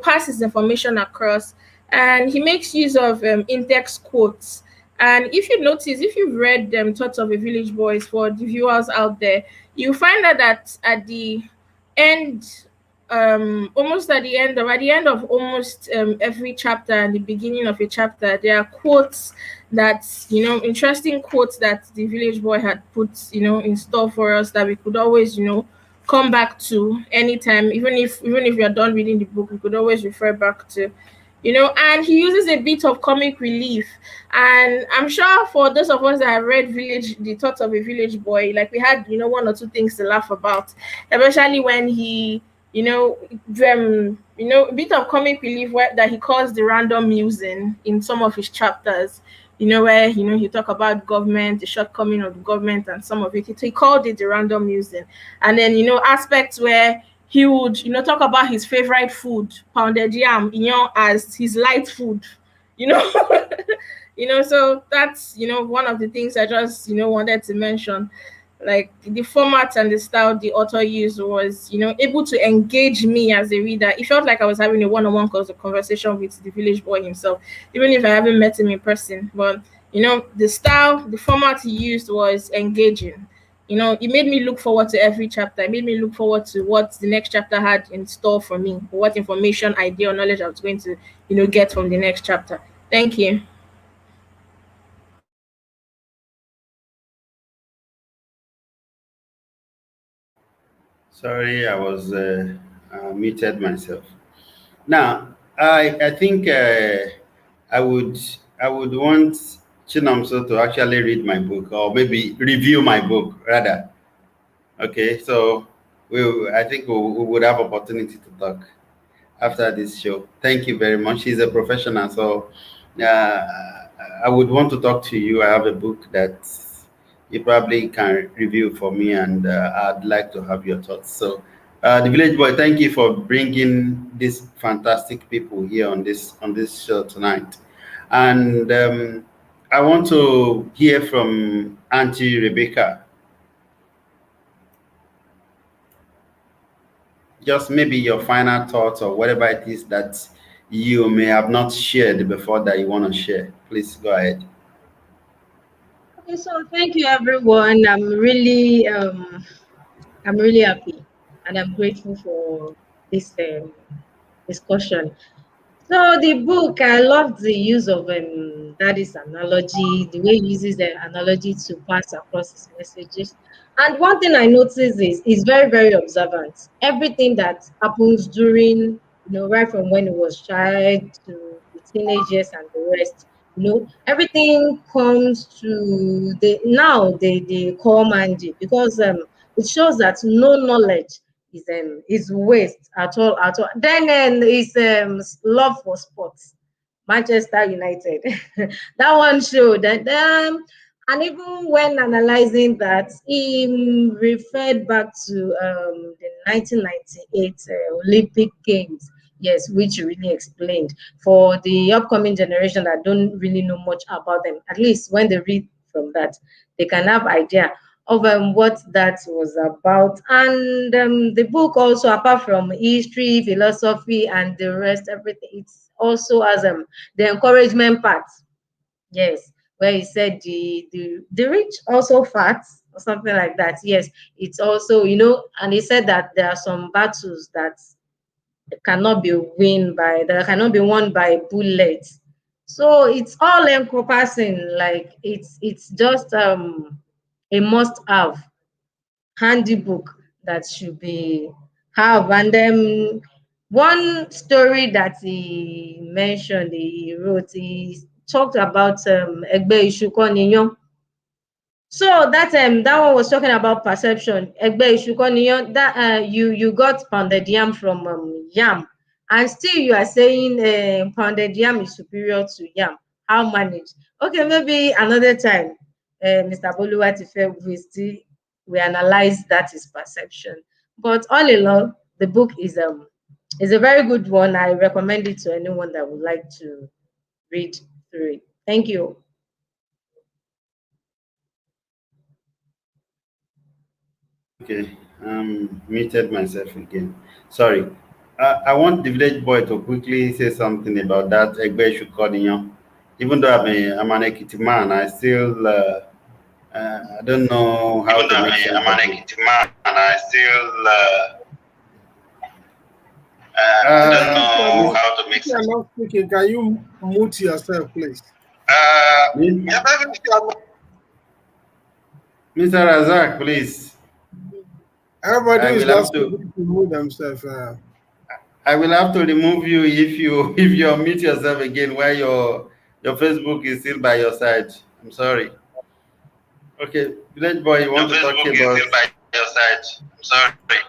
Speaker 4: pass his information across. And he makes use of in-text quotes. And if you notice, if you've read Thoughts of a Village Boys, for the viewers out there, you find out that at the end, almost at the end of almost every chapter and the beginning of a chapter, there are quotes that interesting quotes that the village boy had put in store for us that we could always come back to anytime, even if we are done reading the book, we could always refer back to. And he uses a bit of comic relief. And I'm sure for those of us that have read The Thoughts of a Village Boy, like we had, one or two things to laugh about, especially when he, a bit of comic relief that he calls the random musing in some of his chapters, where, he talk about government, the shortcoming of the government and some of it. He called it the random musing. And then, aspects where he would talk about his favorite food, pounded yam, as his light food, you know so that's one of the things I just wanted to mention. Like the format and the style the author used was able to engage me as a reader. It felt like I was having a one-on-one conversation with the village boy himself, even if I haven't met him in person. But the format he used was engaging. It made me look forward to every chapter. It made me look forward to what the next chapter had in store for me, what information, idea, or knowledge I was going to, get from the next chapter. Thank you.
Speaker 1: Sorry, I was muted myself. Now, I think I would want Chinamso to actually read my book, or maybe review my book rather. Okay, so I think we would have opportunity to talk after this show. Thank you very much. He's a professional, so I would want to talk to you. I have a book that you probably can review for me, and I'd like to have your thoughts. So, the village boy, thank you for bringing these fantastic people here on this show tonight, and I want to hear from Auntie Rebecca. Just maybe your final thoughts or whatever it is that you may have not shared before that you want to share. Please go ahead.
Speaker 5: Okay, so thank you everyone. I'm really happy and I'm grateful for this discussion. So the book, I love the use of daddy's analogy, the way he uses the analogy to pass across his messages. And one thing I notice is he's very, very observant. Everything that happens during, right from when he was child to the teenage years and the rest, everything comes to they call magic because it shows that no knowledge is waste at all. Then his love for sports, Manchester United. That one showed that and even when analyzing that, he referred back to the 1998 Olympic Games. Yes, which really explained for the upcoming generation that don't really know much about them. At least when they read from that, they can have idea of what that was about. And the book also, apart from history, philosophy, and the rest, everything, it also has the encouragement part. Yes, where he said the rich also facts or something like that. Yes, it's also, and he said that there are some battles that cannot be won by bullets. So it's all encompassing, like it's just a must have handy book that should be have. And then one story that he mentioned, he wrote, he talked about Egbe Ishuko Niyan. So that one was talking about perception. Egbe Ishuko Niyan, that you got pounded yam from yam, and still you are saying pounded yam is superior to yam. How managed? Okay, maybe another time, Mr. Boluwatife, we analyze that is perception. But all in all, the book is a very good one. I recommend it to anyone that would like to read through it. Thank you.
Speaker 1: Okay, muted myself again. Sorry. I want the village boy to quickly say something about that Egbe Shukodinyo. Even though I'm an Ekiti man, I don't know how
Speaker 8: Even
Speaker 1: to
Speaker 8: though
Speaker 1: make sense
Speaker 8: I'm
Speaker 1: of
Speaker 8: an
Speaker 1: it.
Speaker 8: Ekiti man, I still I don't
Speaker 2: If you are
Speaker 8: know
Speaker 2: not,
Speaker 8: how to
Speaker 2: if
Speaker 8: make
Speaker 2: you are
Speaker 8: sense.
Speaker 2: not speaking, can you mute yourself, please?
Speaker 8: Yeah, but
Speaker 1: Mr. Razak, please.
Speaker 2: Everybody
Speaker 1: I
Speaker 2: who is
Speaker 1: will
Speaker 2: not
Speaker 1: have to
Speaker 2: speaking to mute themselves.
Speaker 1: I will have to remove you if you if you unmute yourself again while your Facebook is still by your side. I'm sorry. Okay, village boy, you
Speaker 8: your
Speaker 1: want to talk
Speaker 8: Facebook is
Speaker 1: about?
Speaker 8: still by your side. I'm sorry.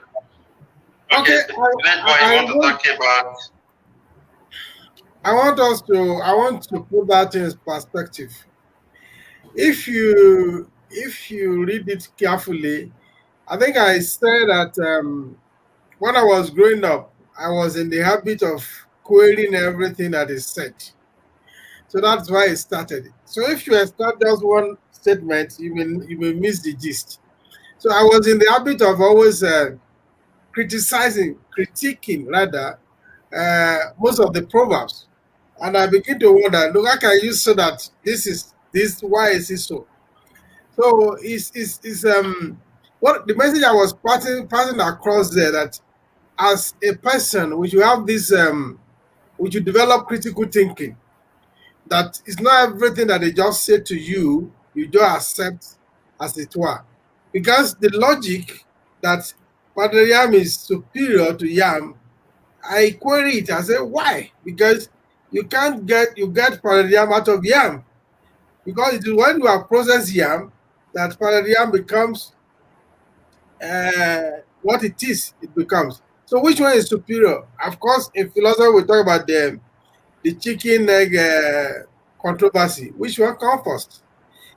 Speaker 2: Okay,
Speaker 8: Okay, Village boy, you want to talk about?
Speaker 2: I want to put that in perspective. If you read it carefully, I think I said that when I was growing up, I was in the habit of querying everything that is said. So that's why it started. So if you start just one statement, you may miss the gist. So I was in the habit of always critiquing rather, most of the proverbs, and I begin to wonder, look, how can you say that this? Why is it so? So is what the message I was passing across there, that as a person we should have this we should develop critical thinking, that it's not everything that they just say to you, you just accept as it were. Because the logic that Padre Yam is superior to Yam, I query it. I say, why? Because you get Padre Yam out of Yam. Because it is when you have processed Yam that Padre Yam becomes what it becomes. So which one is superior? Of course, in philosophy, we talk about the chicken egg controversy. Which one comes first?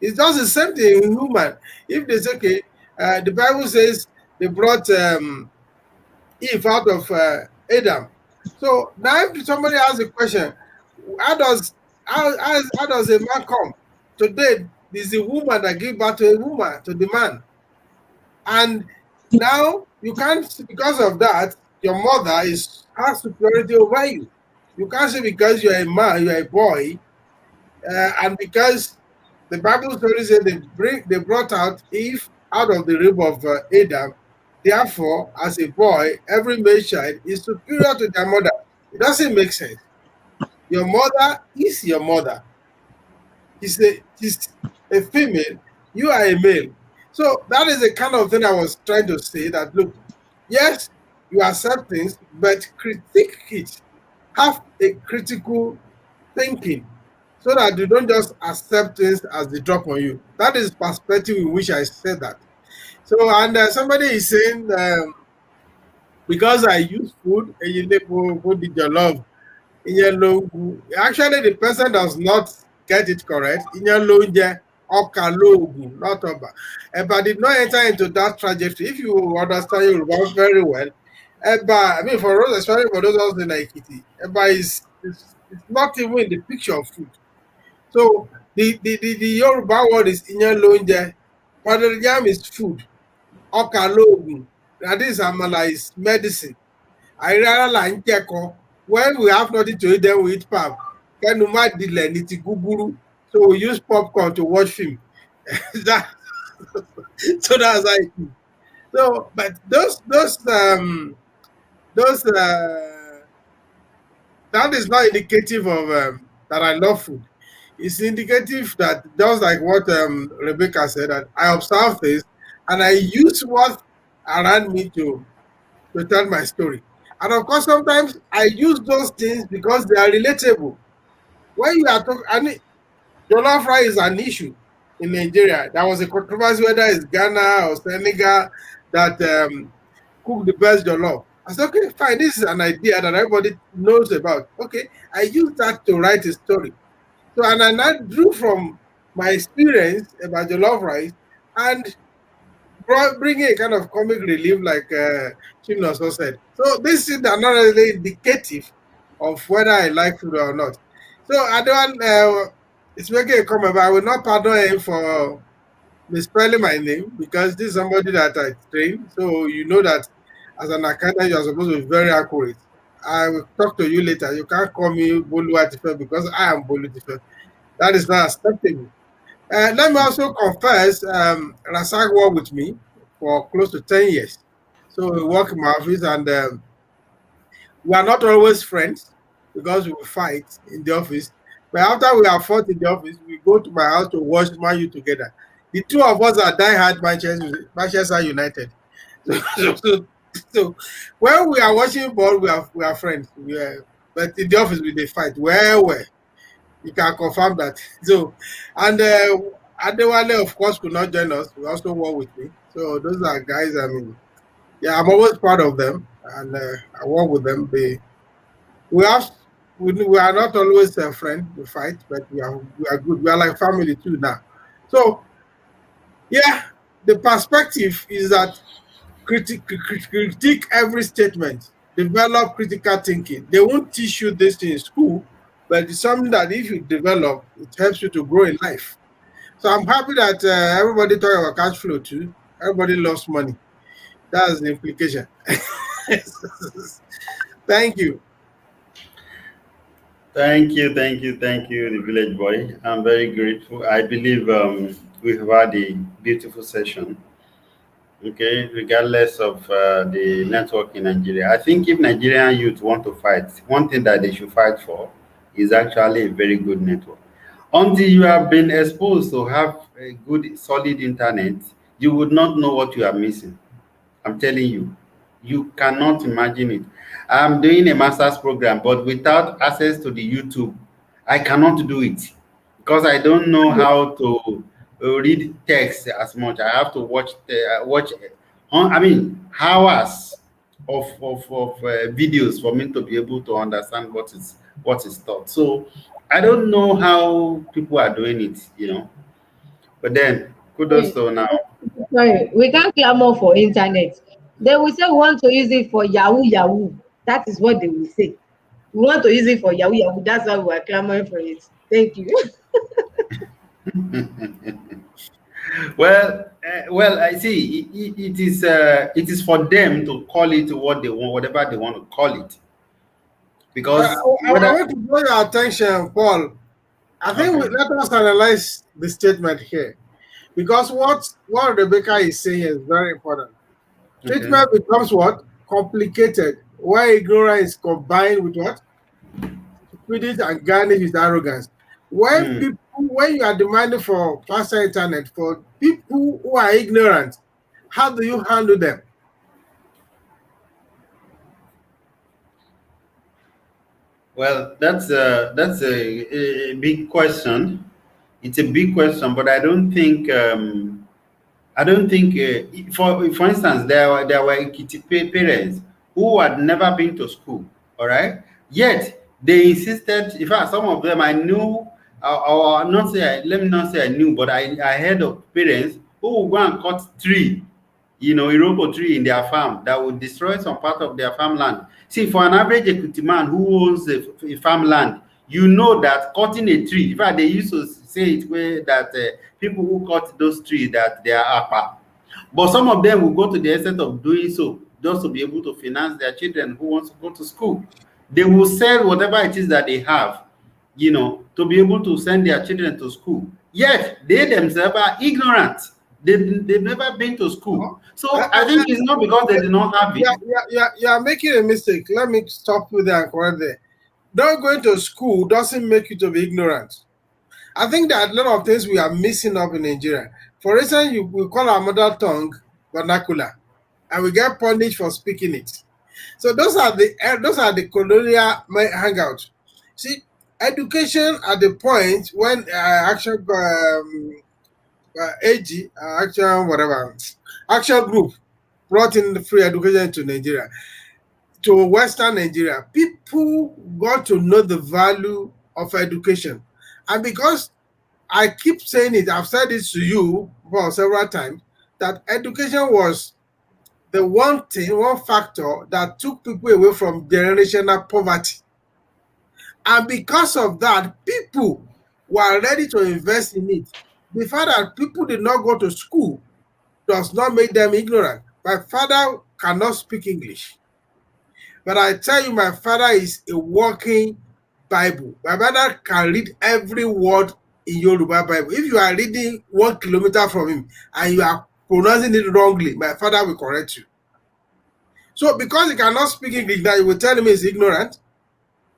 Speaker 2: It's just the same thing in human. If they say, okay, the Bible says they brought Eve out of Adam. So now if somebody asks a question, how does how does a man come? Today, is the woman that gave birth to a woman, to the man. And now you can't, because of that, your mother has superiority over you. You can't say because you're a man, you're a boy, and because the Bible story said they brought out Eve out of the rib of Adam. Therefore, as a boy, every male child is superior to their mother. It doesn't make sense. Your mother is your mother. She's a female. You are a male. So that is the kind of thing I was trying to say. That look, yes, you accept things, but critique it. Have a critical thinking so that you don't just accept things as they drop on you. That is perspective in which I said that. So, and somebody is saying, because I use food, and you put the jollof in your logo. Actually, the person does not get it correct. In your logo, oka logo, not oba. But I did not enter into that trajectory. If you understand Yoruba very well, Eba, I mean, for us, especially for those of us in Aikiti, Eba is not even in the picture of food. So the Yoruba word is Inyan Lonje. Pounded yam is food. Okalogun, that is amala is medicine. Àìrárá là ń jẹ̀kọ. When we have nothing to eat, then we eat pap. Kẹ́nu má dilẹ̀ ní ti gúgúrú. So we use popcorn to watch film. That, so that's how it is. So, but those that is not indicative of that I love food. It's indicative that just like what Rebecca said, that I observe things and I use what around me to tell my story. And of course, sometimes I use those things because they are relatable. When you are talking, I mean, jollof rice is an issue in Nigeria. There was a controversy whether it's Ghana or Senegal that cook the best jollof. I said, okay, fine. This is an idea that everybody knows about. Okay, I use that to write a story. So, and I drew from my experience about jollof rice and bring a kind of comic relief, like Chimnoso said. So these things are not really indicative of whether I like food or not. So I don't. It's making a comment, but I will not pardon him for misspelling my name because this is somebody that I train. So you know that as an accountant, you are supposed to be very accurate. I will talk to you later. You can't call me Boluwatife because I am Bolutife. That is not acceptable. Let me also confess, Rasak worked with me for close to 10 years. So we work in my office and we are not always friends because we fight in the office. But after we have fought in the office, we go to my house to watch Man U together. The two of us are diehard Manchester United. So when we are watching ball, we are friends. But in the office, we they fight. Well. You can confirm that. So, and Adewale, of course, could not join us. We also work with me. So those are guys. I mean, yeah, I'm always proud of them, and I work with them. We have we are not always a friend. We fight, but we are good. We are like family too now. So yeah, the perspective is that critique every statement, develop critical thinking. They won't teach you this in school, but it's something that if you develop, it helps you to grow in life. So I'm happy that everybody talking about cash flow too. Everybody loves money. That's the implication. Thank you.
Speaker 1: Thank you, the village boy. I'm very grateful. I believe we have had a beautiful session. Okay, regardless of the network in Nigeria. I think if Nigerian youth want to fight, one thing that they should fight for is actually a very good network. Until you have been exposed to have a good, solid internet, you would not know what you are missing. I'm telling you, you cannot imagine it. I'm doing a master's program, but without access to the YouTube, I cannot do it because I don't know how to read text as much. I have to watch. I mean, hours of videos for me to be able to understand what is taught. So I don't know how people are doing it, But then kudos to now.
Speaker 5: Sorry, we can't clamor for internet. They will say we want to use it for Yahoo Yahoo. That is what they will say. We want to use it for Yahoo Yahoo. That's why we are clamoring for it. Thank you.
Speaker 1: Well, I see. It is for them to call it what they want, whatever they want to call it, because
Speaker 2: I want to draw your attention, Paul. I think
Speaker 1: Okay.
Speaker 2: let us analyze the statement here, because what Rebecca is saying is very important.
Speaker 1: Okay.
Speaker 2: Treatment becomes what? Complicated. Where ignorance is combined with what? Stupidity and garnished with arrogance. When you are demanding for faster internet for people who are ignorant, how do you handle them?
Speaker 1: Well, that's a big question. It's a big question, but I don't think for instance there were Ekiti parents who had never been to school, all right? Yet they insisted. In fact, some of them I knew, or not say let me not say I knew, but I heard of parents who would go and cut tree, Iroko tree in their farm that would destroy some part of their farmland. See, for an average Ekiti man who owns a farmland, you know that cutting a tree, in fact, they used to say it way that people who cut those trees that they are apa. But some of them will go to the extent of doing so just to be able to finance their children who wants to go to school. They will sell whatever it is that they have, to be able to send their children to school. Yet they themselves are ignorant. They've never been to school. So I think it's not because they did not have it.
Speaker 2: You are making a mistake. Let me stop you there and correct there. Not going to school doesn't make you to be ignorant. I think that a lot of things we are missing up in Nigeria. For instance, we call our mother tongue vernacular, and we get punished for speaking it. So those are the colonial hangouts. See, education at the point when action group brought in the free education to Nigeria, to Western Nigeria, people got to know the value of education. And because I keep saying it, I've said it to you several times, that education was the one factor that took people away from generational poverty. And because of that, people were ready to invest in it. The fact that people did not go to school does not make them ignorant. My father cannot speak English. But I tell you, my father is a walking Bible. My father can read every word in Yoruba Bible. If you are reading 1 kilometer from him and you are pronouncing it wrongly, my father will correct you. So because he cannot speak English, now you will tell him he's ignorant?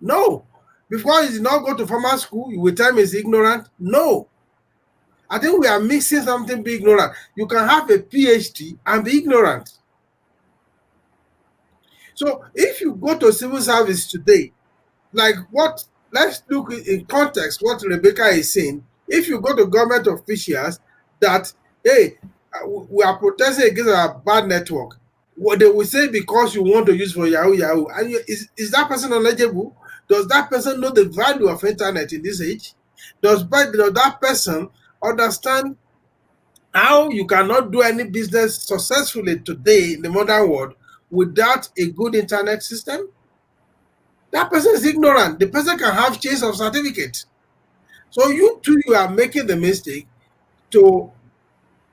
Speaker 2: No. Because he did not go to formal school, you will tell him he's ignorant? No. I think we are mixing something, be ignorant. You can have a PhD and be ignorant. So if you go to civil service today, let's look in context what Rebecca is saying. If you go to government officials that, hey, we are protesting against our bad network, what they will say because you want to use for Yahoo. And is that person knowledgeable? Does that person know the value of internet in this age? Does that person understand how you cannot do any business successfully today in the modern world without a good internet system? That person is ignorant. The person can have chains of certificates. So you are making the mistake to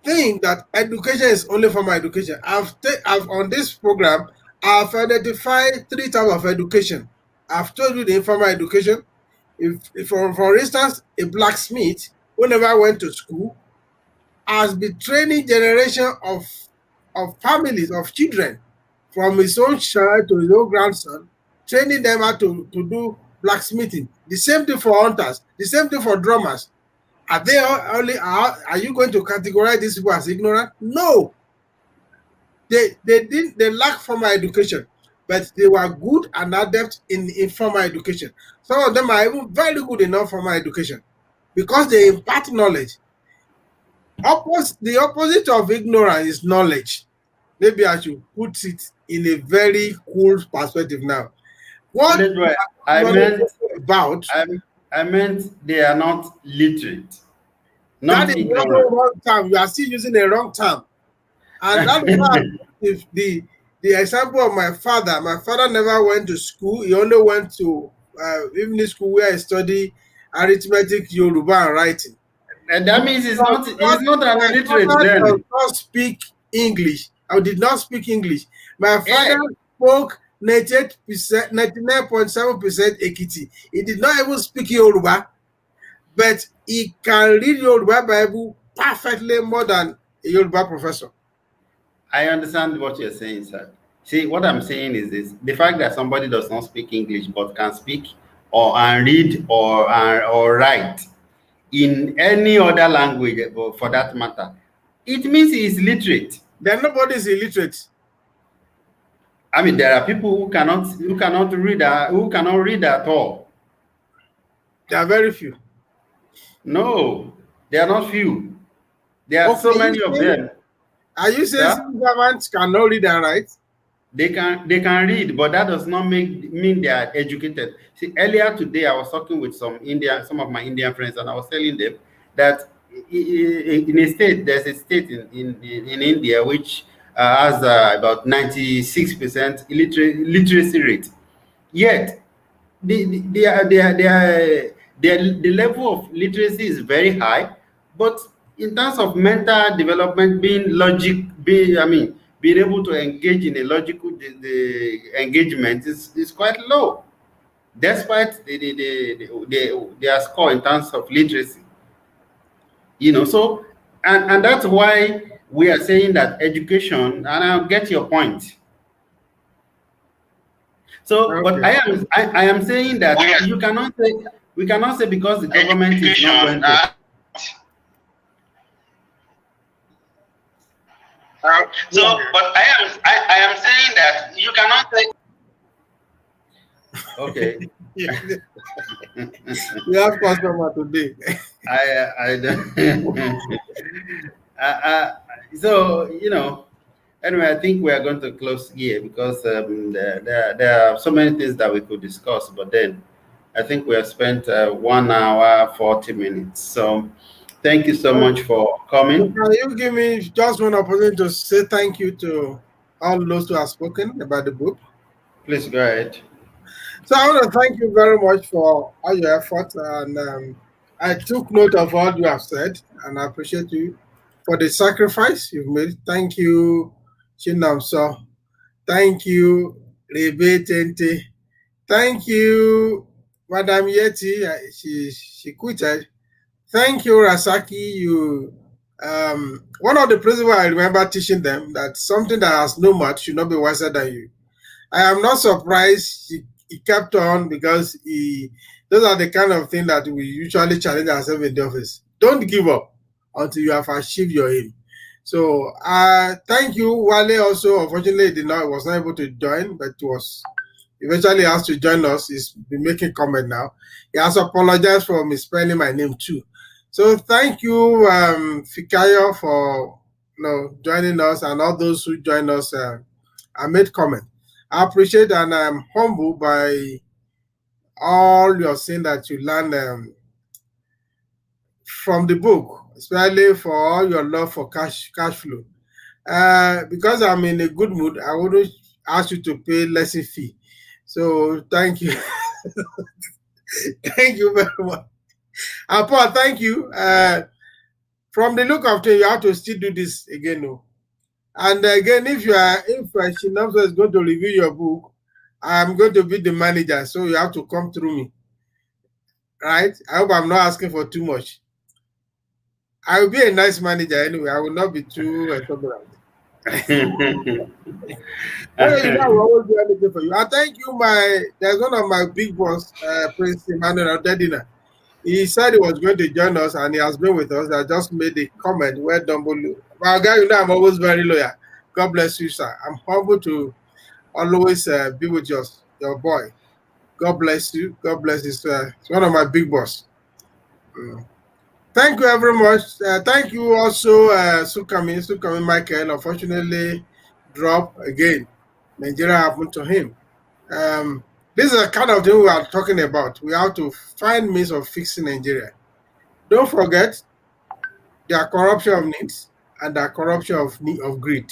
Speaker 2: think that education is only formal education. I've on this program, I've identified 3 types of education. I've told you the informal education. If for instance, a blacksmith who never went to school has been training generation of families, of children, from his own child to his own grandson, training them how to do blacksmithing. The same thing for hunters, the same thing for drummers. Are you going to categorize these people as ignorant? No. They lack formal education, but they were good and adept in informal education. Some of them are even very good in non-formal education because they impart knowledge. The opposite of ignorance is knowledge. Maybe I should put it in a very cool perspective now. What
Speaker 1: I meant they are not literate.
Speaker 2: That is not the wrong term. You are still using a wrong term. And that's why if the example of my father never went to school. He only went to evening school where he studied arithmetic, Yoruba, and writing.
Speaker 1: And that means he's not an illiterate then.
Speaker 2: Does not speak English. I did not speak English. My father spoke 99.7% Ekiti. He did not even speak Yoruba, but he can read Yoruba Bible perfectly more than a Yoruba professor.
Speaker 1: I understand what you're saying, sir. See, what I'm saying is this: the fact that somebody does not speak English but can speak and read or write in any other language, for that matter, it means he is literate.
Speaker 2: Then nobody is illiterate.
Speaker 1: I mean, there are people who cannot read at all.
Speaker 2: There are very few.
Speaker 1: No, there are not few. There are so many of them.
Speaker 2: Are you saying some governments cannot read and write?
Speaker 1: They can read, but that does not mean they are educated. See, earlier today I was talking with some of my Indian friends, and I was telling them that in a state, there's a state in India which has about 96% literacy rate. Yet the level of literacy is very high, but in terms of mental development, being able to engage in a logical the engagement is quite low, despite their score in terms of literacy. So and that's why we are saying that education, and I'll get your point. So, but
Speaker 2: Okay.
Speaker 1: I am saying that
Speaker 8: Yes.
Speaker 1: you cannot say we cannot say because the government is not
Speaker 8: Education.
Speaker 1: going to. So, but I am saying that you cannot say. Okay.
Speaker 2: We have customer today.
Speaker 1: I don't. So anyway, I think we are going to close here because there are so many things that we could discuss, but then I think we have spent 1 hour 40 minutes. So thank you so much for
Speaker 2: So
Speaker 1: coming.
Speaker 2: can you give me just one opportunity to say thank you to all those who have spoken about the book?
Speaker 1: Please go ahead.
Speaker 2: So I want to thank you very much for all your efforts, and I took note of all you have said, and I appreciate you for the sacrifice you've made. Thank you, Chinamso. Thank you, Rebe Tente. Thank you, Madam Yeti. She quitted. Thank you, Rasaki. You one of the principles I remember teaching them that something that has no mouth should not be wiser than you. I am not surprised he kept on because those are the kind of things that we usually challenge ourselves in the office. Don't give up until you have achieved your aim. So thank you. Wale also unfortunately was not able to join, but was eventually asked to join us. He's been making comment now. He has apologized for misspelling my name too. So thank you, Fikayo, for joining us, and all those who joined us and made comment. I appreciate and I'm humbled by all you're saying that you learned from the book, especially for all your love for cash flow. Because I'm in a good mood, I wouldn't ask you to pay lesson fee. So thank you. Thank you very much. And Paul, thank you. From the look of things, you have to still do this again. No? And again, if Shinamso is going to review your book, I'm going to be the manager, so you have to come through me. Right? I hope I'm not asking for too much. I will be a nice manager anyway. I will not be too exuberant. Well, I will always do anything for you. I thank you. There's one of my big boss, Prince Emmanuel Odedina. He said he was going to join us, and he has been with us. I just made a comment. Well done, Bolu. Well, guy, I'm always very loyal. God bless you, sir. I'm humble to always be with your boy. God bless you. God bless you, sir. It's one of my big boss. Thank you very much. Thank you also, Sukami Michael. Unfortunately, dropped again. Nigeria happened to him. This is the kind of thing we are talking about. We have to find means of fixing Nigeria. Don't forget, there are corruption of needs and there are corruption of greed.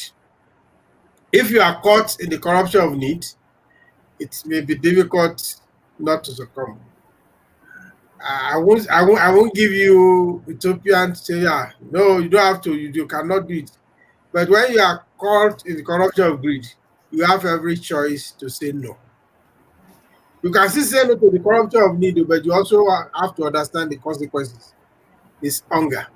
Speaker 2: If you are caught in the corruption of need, it may be difficult not to succumb. I won't give you utopian say, yeah, no, you don't have to, you cannot do it. But when you are caught in the corruption of greed, you have every choice to say no. You can still say no to the corruption of need, but you also have to understand the consequences. It's hunger.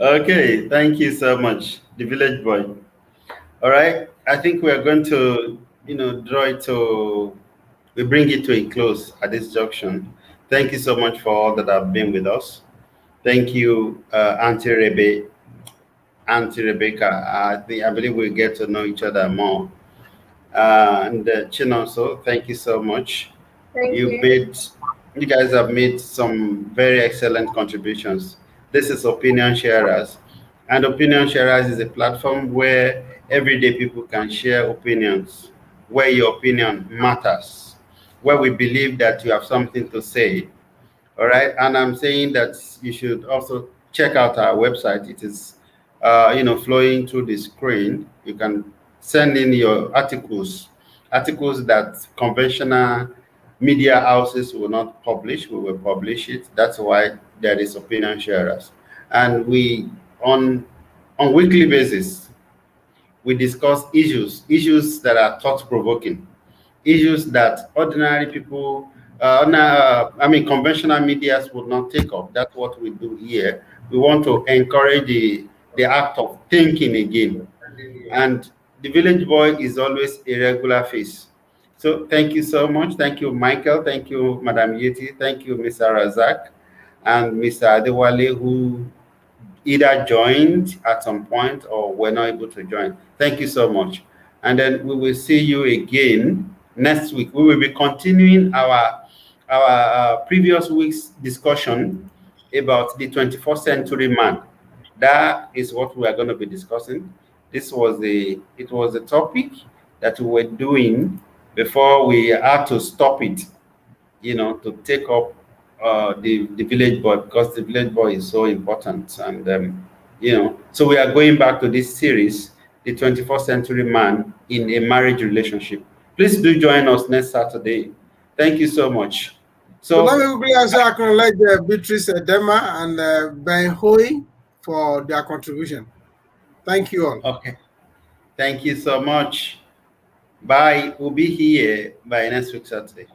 Speaker 1: Okay, thank you so much, the village boy. All right, I think we are going to, we bring it to a close at this junction. Thank you so much for all that have been with us. Thank you, Auntie Rebecca. I believe we get to know each other more. And Chinoso, thank you so much.
Speaker 4: Thank
Speaker 1: You
Speaker 4: you.
Speaker 1: made, you guys have made some very excellent contributions. This is Opinion Sharers, and Opinion Sharers is a platform where everyday people can share opinions, where your opinion matters, where we believe that you have something to say. All right, and I'm saying that you should also check out our website. It is, flowing through the screen. You can send in your articles articles that conventional media houses will not publish, we will publish it. That's why there is opinion sharers. And we, on weekly basis, we discuss issues that are thought-provoking, issues that ordinary people, conventional medias would not take up. That's what we do here. We want to encourage the act of thinking again. And the village boy is always a regular face. So thank you so much. Thank you, Michael. Thank you, Madam Yeti. Thank you, Mr. Razak and Mr. Adewale, who either joined at some point or were not able to join. Thank you so much. And then we will see you again next week. We will be continuing our previous week's discussion about the 21st century man. That is what we are going to be discussing. It was the topic that we were doing before we had to stop it, to take up the village boy, because the village boy is so important. And so we are going back to this series, the 21st century man in a marriage relationship. Please do join us next Saturday. Thank you so much.
Speaker 2: So let me quickly also acknowledge Beatrice Dema and Ben Hoy for their contribution. Thank you all.
Speaker 1: Okay. Thank you so much. Bye. We'll be here by next week Saturday.